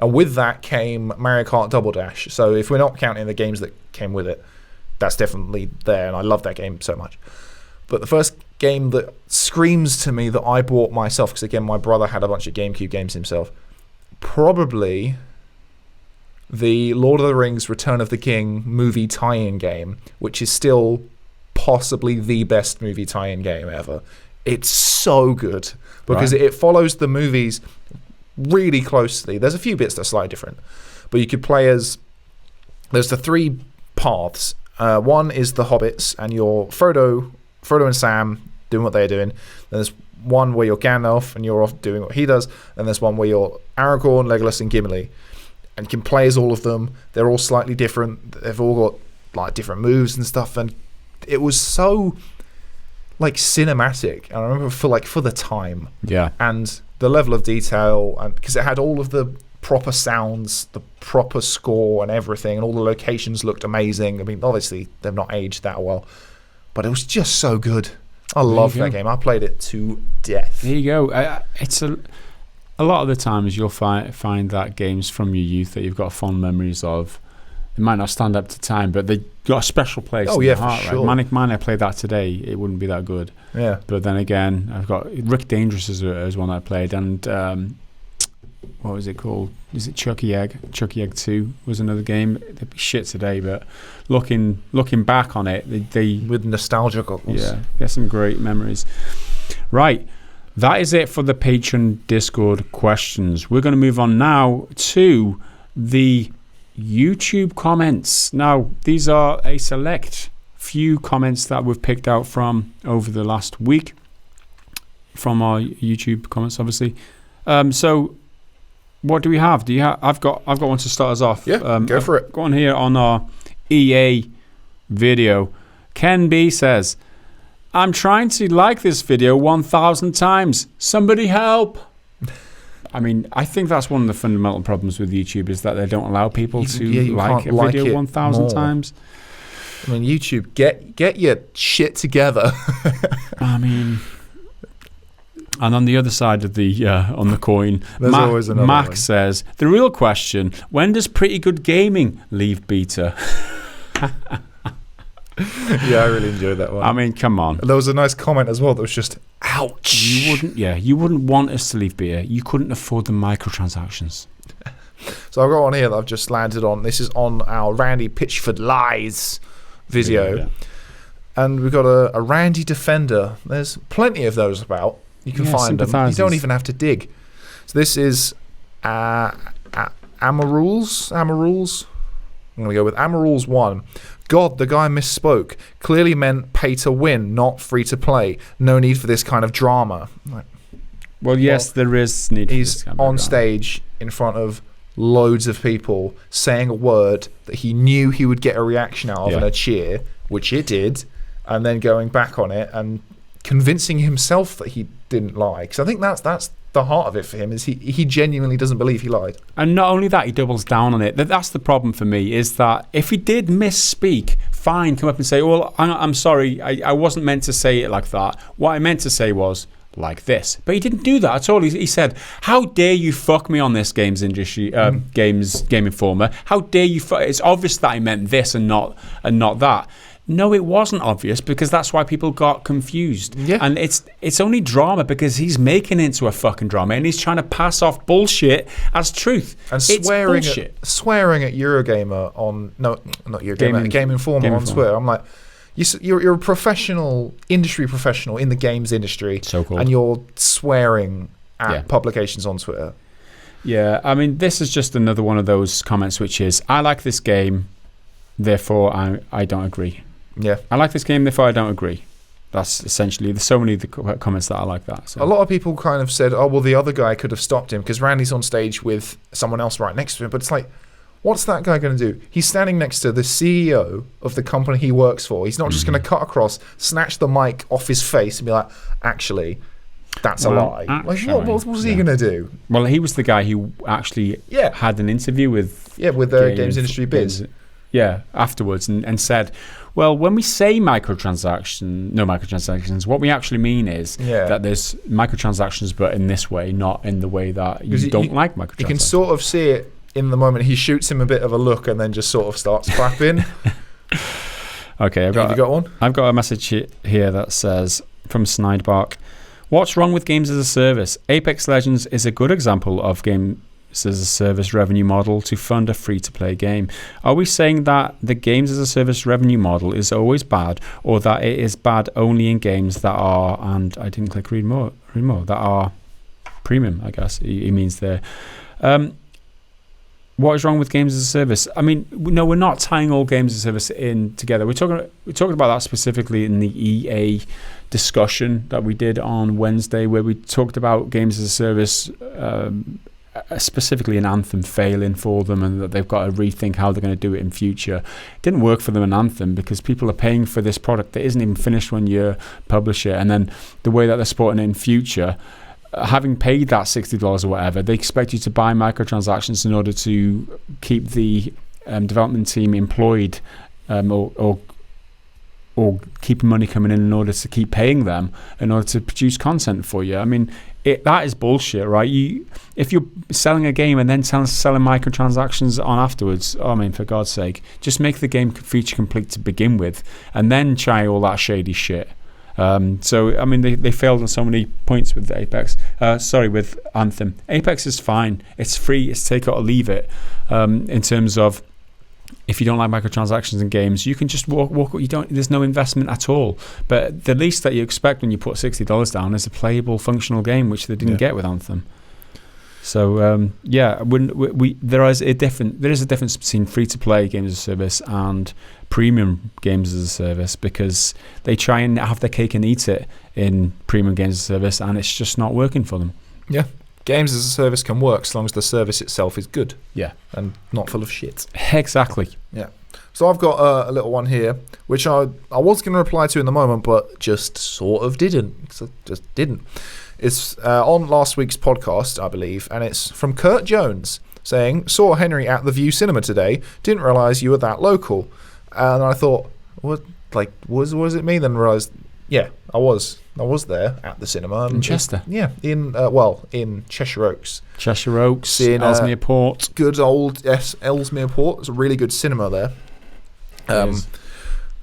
and with that came Mario Kart Double Dash. So if we're not counting the games that came with it, that's definitely there, and I love that game so much. But the first game that screams to me that I bought myself, because again my brother had a bunch of GameCube games himself, probably the Lord of the Rings Return of the King movie tie-in game, which is still possibly the best movie tie-in game ever. It's so good because it follows the movies really closely. There's a few bits that are slightly different, but you could play as, there's the three paths. One is the hobbits, and you're Frodo and Sam doing what they're doing. Then there's one where you're Gandalf and you're off doing what he does. And there's one where you're Aragorn, Legolas, and Gimli. And you can play as all of them. They're all slightly different. They've all got different moves and stuff. And it was so cinematic. And I remember for the time. Yeah. And the level of detail, and because it had all of the proper sounds, the proper score and everything, and all the locations looked amazing. I mean, obviously they've not aged that well, but it was just so good. I love that game. I played it to death. There you go. It's a lot of the times you'll find that games from your youth that you've got fond memories of, it might not stand up to time, but they got a special place in your heart. Sure. Right? Manic Miner, I played that today. It wouldn't be that good. Yeah. But then again, I've got Rick Dangerous as one I played, and what was it called? Is it Chucky Egg? Chucky Egg 2 was another game. They'd be shit today, but looking back on it, they with nostalgia goggles. Yeah, get some great memories. Right. That is it for the Patreon Discord questions. We're going to move on now to the YouTube comments. Now, these are a select few comments that we've picked out from over the last week from our YouTube comments, obviously. So, what do we have? I've got one to start us off. Yeah, go for it. Go on here on our EA video. Ken B says, I'm trying to like this video 1,000 times. Somebody help. I mean, I think that's one of the fundamental problems with YouTube is that they don't allow people to like a video 1,000 times. I mean, YouTube, get your shit together. I mean, and on the other side of the on the coin, always another Mac one. says, the real question, when does Pretty Good Gaming leave beta? Yeah, I really enjoyed that one. I mean, come on. There was a nice comment as well that was just, ouch. You wouldn't want us to leave beta. You couldn't afford the microtransactions. So I've got one here that I've just landed on. This is on our Randy Pitchford Lies video. Yeah. And we've got a Randy Defender. There's plenty of those about. You can find them. You don't even have to dig. So this is Amarules. I'm going to go with Amarules 1. God, the guy misspoke. Clearly meant pay to win, not free to play. No need for this kind of drama. Well, yes, there is need for He's this kind of on drama. stage in front of loads of people saying a word that he knew he would get a reaction out of and a cheer, which it did, and then going back on it and convincing himself that he didn't lie. Because I think that's the heart of it for him, is he genuinely doesn't believe he lied. And not only that, he doubles down on it. That's the problem for me, is that if he did misspeak, fine, come up and say, well, I'm sorry, I wasn't meant to say it like that. What I meant to say was like this. But he didn't do that at all. He said, how dare you fuck me on this games industry, Game Informer. How dare you it's obvious that I meant this and not that. No, it wasn't obvious, because that's why people got confused. Yeah. And it's only drama because he's making it into a fucking drama and he's trying to pass off bullshit as truth. And swearing at Eurogamer on... No, not Eurogamer, Game Informer on Twitter. I'm like, you're a professional, industry professional in the games industry. So-called. And you're swearing at publications on Twitter. Yeah, I mean, this is just another one of those comments which is, I like this game, therefore I don't agree. Yeah, I like this game, therefore I don't agree. That's essentially, there's so many of the comments that are like that. So. A lot of people kind of said, oh, well, the other guy could have stopped him because Randy's on stage with someone else right next to him. But it's like, what's that guy going to do? He's standing next to the CEO of the company he works for. He's not just going to cut across, snatch the mic off his face and be like, actually, that's a lie. Actually, like, what was he going to do? Well, he was the guy who actually had an interview with... Yeah, with the Games Industry Biz. Yeah, afterwards, and said, well, when we say no microtransactions, what we actually mean is that there's microtransactions, but in this way, not in the way that you don't like microtransactions. You can sort of see it in the moment. He shoots him a bit of a look and then just sort of starts clapping. Okay, have you got one? I've got a message here that says, from Snidebark, what's wrong with games as a service? Apex Legends is a good example of games as a service revenue model to fund a free-to-play game. Are we saying that the games as a service revenue model is always bad, or that it is bad only in games that are, and I didn't click read more, that are premium, I guess he means there. What is wrong with games as a service? I mean, no, we're not tying all games as a service in together. We're talking about that specifically in the EA discussion that we did on Wednesday, where we talked about games as a service, specifically in Anthem failing for them, and that they've got to rethink how they're going to do it in future. It didn't work for them in Anthem because people are paying for this product that isn't even finished when you publish it, and then the way that they're supporting it in future, having paid that $60 or whatever, they expect you to buy microtransactions in order to keep the development team employed, or keep money coming in order to keep paying them in order to produce content for you. I mean, that is bullshit, right? If you're selling a game and then selling microtransactions on afterwards, I mean, for God's sake, just make the game feature complete to begin with, and then try all that shady shit. So, I mean, they failed on so many points with Apex. With Anthem. Apex is fine. It's free. It's take it or leave it. In terms of, if you don't like microtransactions in games, you can just walk. There's no investment at all. But the least that you expect when you put $60 down is a playable, functional game, which they didn't get with Anthem. So there is a difference between free-to-play games as a service and premium games as a service, because they try and have their cake and eat it in premium games as a service, and it's just not working for them. Yeah. Games as a service can work as long as the service itself is good. Yeah. And not full of shit. Exactly. Yeah. So I've got a little one here, which I was going to reply to in the moment, but just sort of didn't. So just didn't. It's on last week's podcast, I believe, and it's from Kurt Jones saying, saw Henry at the View Cinema today, didn't realise you were that local. And I thought, what does it mean? Then realised, yeah, I was there at the cinema. In Chester? In Cheshire Oaks. Cheshire Oaks, in Ellesmere Port. Good old Ellesmere Port. It's a really good cinema there.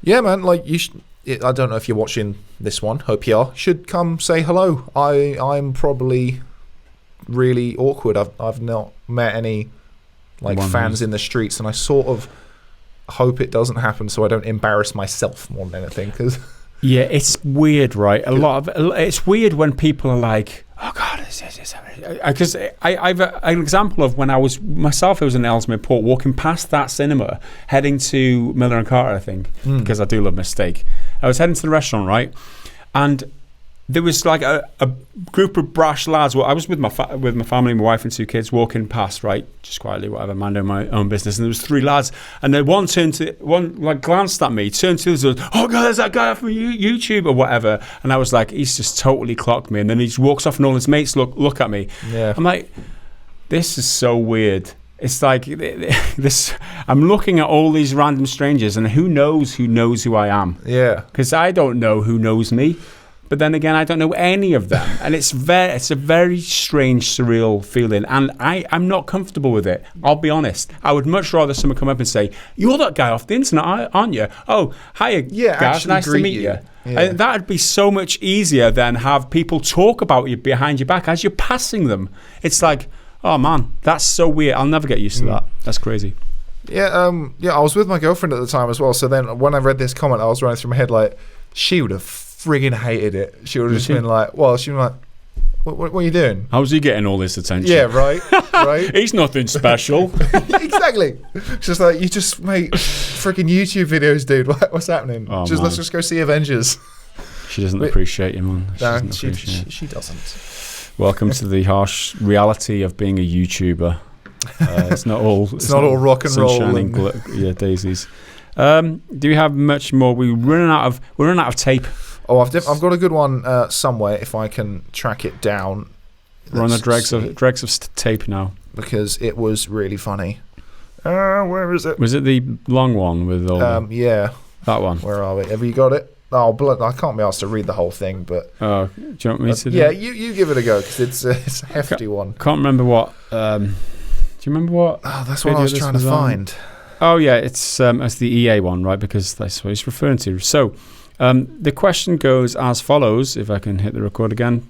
Yeah, man, like you should... I don't know if you're watching this one. Hope you are. Should come say hello. I'm probably really awkward. I've not met any fans in the streets, and I sort of hope it doesn't happen so I don't embarrass myself more than anything. Cause yeah, it's weird, right? It's weird when people are like, "Oh God," because I've an example of when I was myself. It was in Ellesmere Port, walking past that cinema, heading to Miller and Carter, I think, because I do love my steak. I was heading to the restaurant, right, and there was like a group of brash lads. Well, I was with my family, my wife and 2 kids, walking past, right, just quietly, whatever, minding my own business. And there was 3 lads, and then one glanced at me, turned to the other, "Oh God, there's that guy from YouTube or whatever." And I was like, he's just totally clocked me. And then he just walks off, and all his mates look at me. Yeah. I'm like, this is so weird. It's like this. I'm looking at all these random strangers, and who knows who I am? Yeah, because I don't know who knows me. But then again, I don't know any of them, and it's a very strange, surreal feeling, and I'm not comfortable with it. I'll be honest. I would much rather someone come up and say, "You're that guy off the internet, aren't you? Oh, hiya, guys, nice to meet you." Yeah. That'd be so much easier than have people talk about you behind your back as you're passing them. It's like, oh man, that's so weird. I'll never get used to that. That's crazy. Yeah, I was with my girlfriend at the time as well. So then when I read this comment, I was running through my head like, she would have friggin' hated it. She would have just been like, what are you doing? How's he getting all this attention? Yeah, right. He's nothing special. Exactly. It's just like, you just make friggin' YouTube videos, dude. What's happening? Let's just go see Avengers. She doesn't appreciate you, man. She doesn't. Welcome to the harsh reality of being a YouTuber. It's not all. It's not all rock and roll. Daisies. Do we have much more? We're running out of tape. Oh, I've got a good one somewhere if I can track it down. We're on the dregs of tape now because it was really funny. Where is it? Was it the long one with all? Yeah, that one. Where are we? Have you got it? Oh, blood! I can't be asked to read the whole thing, but do you want me to do? Yeah, you give it a go because it's a hefty one. Can't remember what. Do you remember what? Oh, that's what I was trying to find. Oh yeah, it's the EA one, right? Because that's what he's referring to. So, the question goes as follows. If I can hit the record again.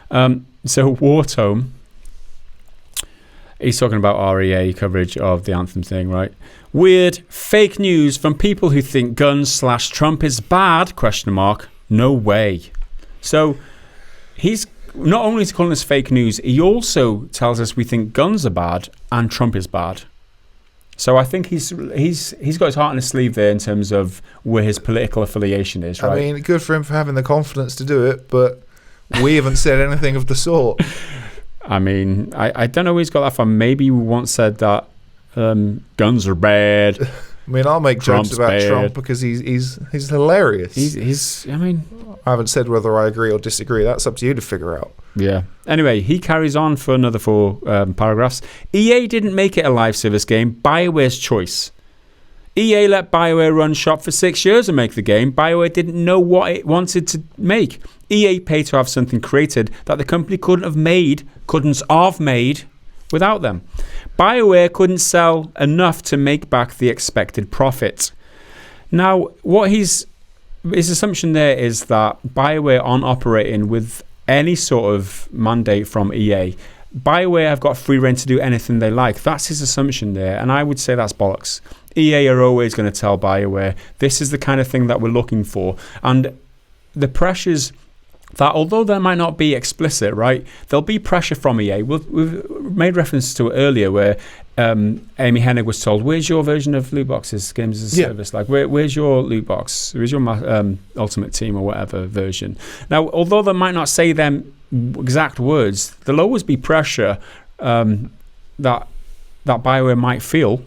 So Wartome. He's talking about REA coverage of the Anthem thing, right? Weird fake news from people who think guns/Trump is bad, ? No way. So he's not only is calling this fake news, he also tells us we think guns are bad and Trump is bad. So I think he's got his heart on his sleeve there in terms of where his political affiliation is, right? I mean, good for him for having the confidence to do it, but we haven't said anything of the sort. I mean, I don't know where he's got that from. Maybe we once said that guns are bad. I mean, I'll make jokes about Trump because he's hilarious. I haven't said whether I agree or disagree. That's up to you to figure out. Yeah. Anyway, he carries on for another 4 paragraphs. EA didn't make it a live service game. BioWare's choice. EA let BioWare run shop for 6 years and make the game. BioWare didn't know what it wanted to make. EA paid to have something created that the company couldn't have made without them. BioWare couldn't sell enough to make back the expected profit. Now, what his assumption there is that BioWare aren't operating with any sort of mandate from EA. BioWare have got free rein to do anything they like. That's his assumption there, and I would say that's bollocks. EA are always going to tell BioWare, this is the kind of thing that we're looking for. And the pressures that, although there might not be explicit, right, there'll be pressure from EA. We've made reference to it earlier where Amy Hennig was told, where's your version of Lootboxes, games as a service? Like, where's your loot box? Where's your Ultimate Team or whatever version? Now, although they might not say them exact words, there'll always be pressure that BioWare might feel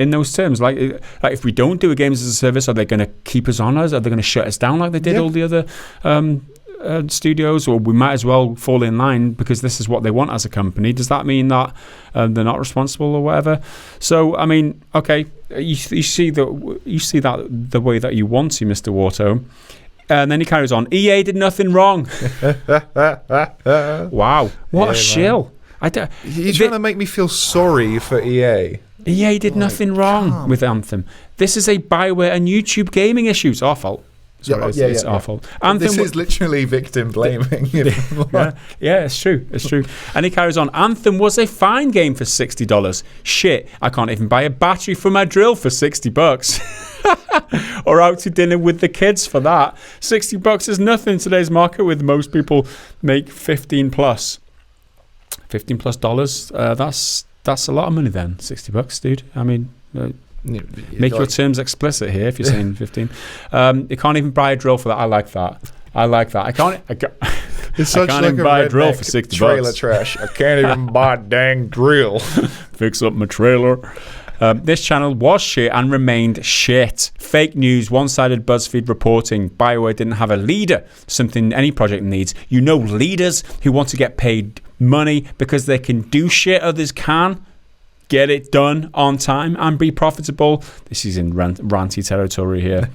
in those terms? Like if we don't do a games as a service, are they going to keep us on us? Are they going to shut us down like they did all the other studios? Or we might as well fall in line because this is what they want as a company. Does that mean that they're not responsible or whatever? So I mean, okay, you see that the way that you want to, Mr. Warto. And then he carries on. EA did nothing wrong. Wow, what a shill! You're trying to make me feel sorry for EA. EA did nothing wrong with Anthem. This is a Bioware and YouTube gaming issue. It's our fault. It's our fault. This is literally victim blaming. Yeah, it's true. It's true. And he carries on. Anthem was a fine game for $60. Shit, I can't even buy a battery for my drill for $60. Or out to dinner with the kids for that. $60 is nothing in today's market, with most people make $15 plus dollars. That's a lot of money then. $60, dude. I mean, make your terms explicit here if you're saying 15. You can't even buy a drill for that. I like that. I can't even buy a drill for $60. Trailer trash. I can't even buy a dang drill. Fix up my trailer. This channel was shit and remained shit. Fake news, one-sided BuzzFeed reporting. BioWare didn't have a leader, something any project needs. Leaders who want to get paid money because they can do shit others can. Get it done on time and be profitable. This is in ranty territory here.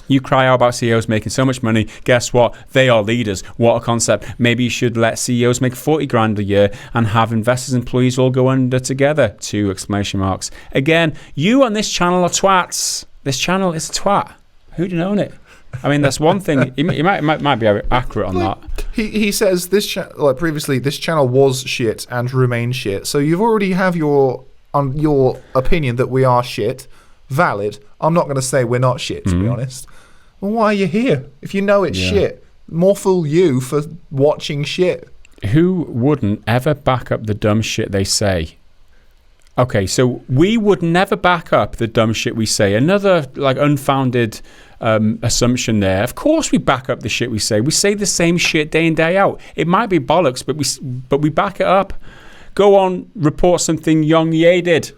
You cry out about CEOs making so much money. Guess what? They are leaders. What a concept. Maybe you should let CEOs make 40 grand a year and have investors and employees all go under together. 2 exclamation marks. Again, you on this channel are twats. This channel is a twat. Who didn't own it? I mean, that's one thing. He might be accurate on that. He says previously this channel was shit and remains shit. So you've already have your opinion that we are shit. Valid. I'm not going to say we're not shit, to be honest. Well, why are you here? If you know it's shit, more fool you for watching shit. Who wouldn't ever back up the dumb shit they say? Okay, so we would never back up the dumb shit we say. Another unfounded assumption there. Of course we back up the shit we say. We say the same shit day in, day out. It might be bollocks, but we back it up. Go on, report something Young Ye did.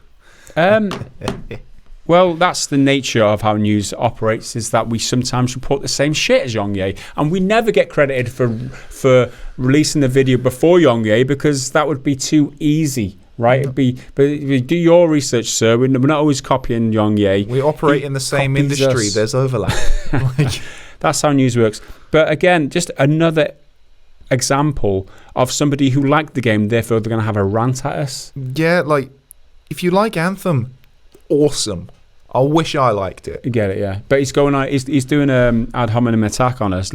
Well, that's the nature of how news operates, is that we sometimes report the same shit as Young Ye, and we never get credited for releasing the video before Young Ye because that would be too easy, right? It'd be, but do your research, sir. We're not always copying Young Ye. We operate in the same industry. There's overlap. That's how news works. But again, just another example of somebody who liked the game, therefore they're going to have a rant at us. Yeah, if you like Anthem, awesome. I wish I liked it. You get it, yeah. But he's going on. He's doing an ad hominem attack on us,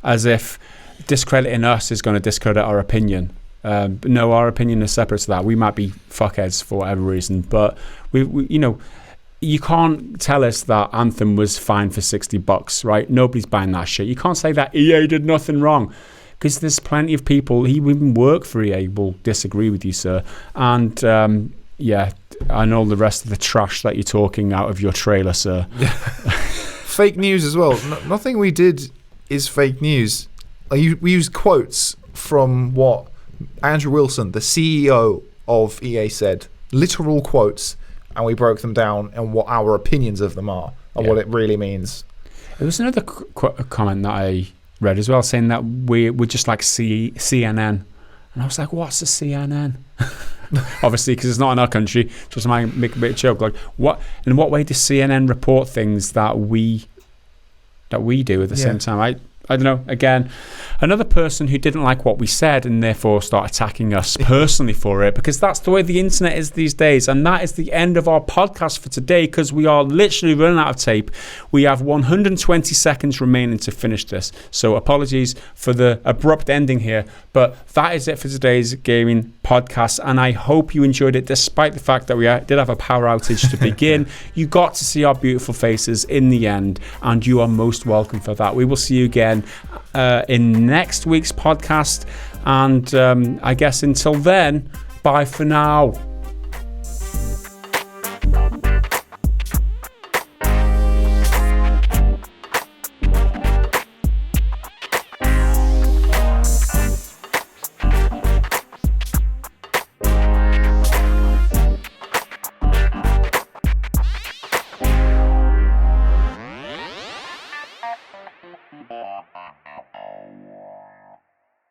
as if discrediting us is going to discredit our opinion. No, our opinion is separate to that. We might be fuckheads for whatever reason, but we you can't tell us that Anthem was fine for $60, right? Nobody's buying that shit. You can't say that EA did nothing wrong, because there's plenty of people who even work for EA will disagree with you, sir. And I know the rest of the trash that you're talking out of your trailer, sir. Fake news as well. Nothing we did is fake news. We used quotes from what Andrew Wilson, the CEO of EA, said. Literal quotes. And we broke them down and what our opinions of them are and what it really means. There was another comment that I read as well, saying that we're just like CNN. And I was like, what's a CNN? Obviously, because it's not in our country. Just might make a bit of joke. Like, in what way does CNN report things that we do at the same time? I don't know. Again, another person who didn't like what we said and therefore start attacking us personally for it, because that's the way the internet is these days. And that is the end of our podcast for today, because we are literally running out of tape. We have 120 seconds remaining to finish this. So apologies for the abrupt ending here, but that is it for today's gaming podcast. And I hope you enjoyed it, despite the fact that we did have a power outage to begin. You got to see our beautiful faces in the end, and you are most welcome for that. We will see you again in next week's podcast, and I guess until then, bye for now.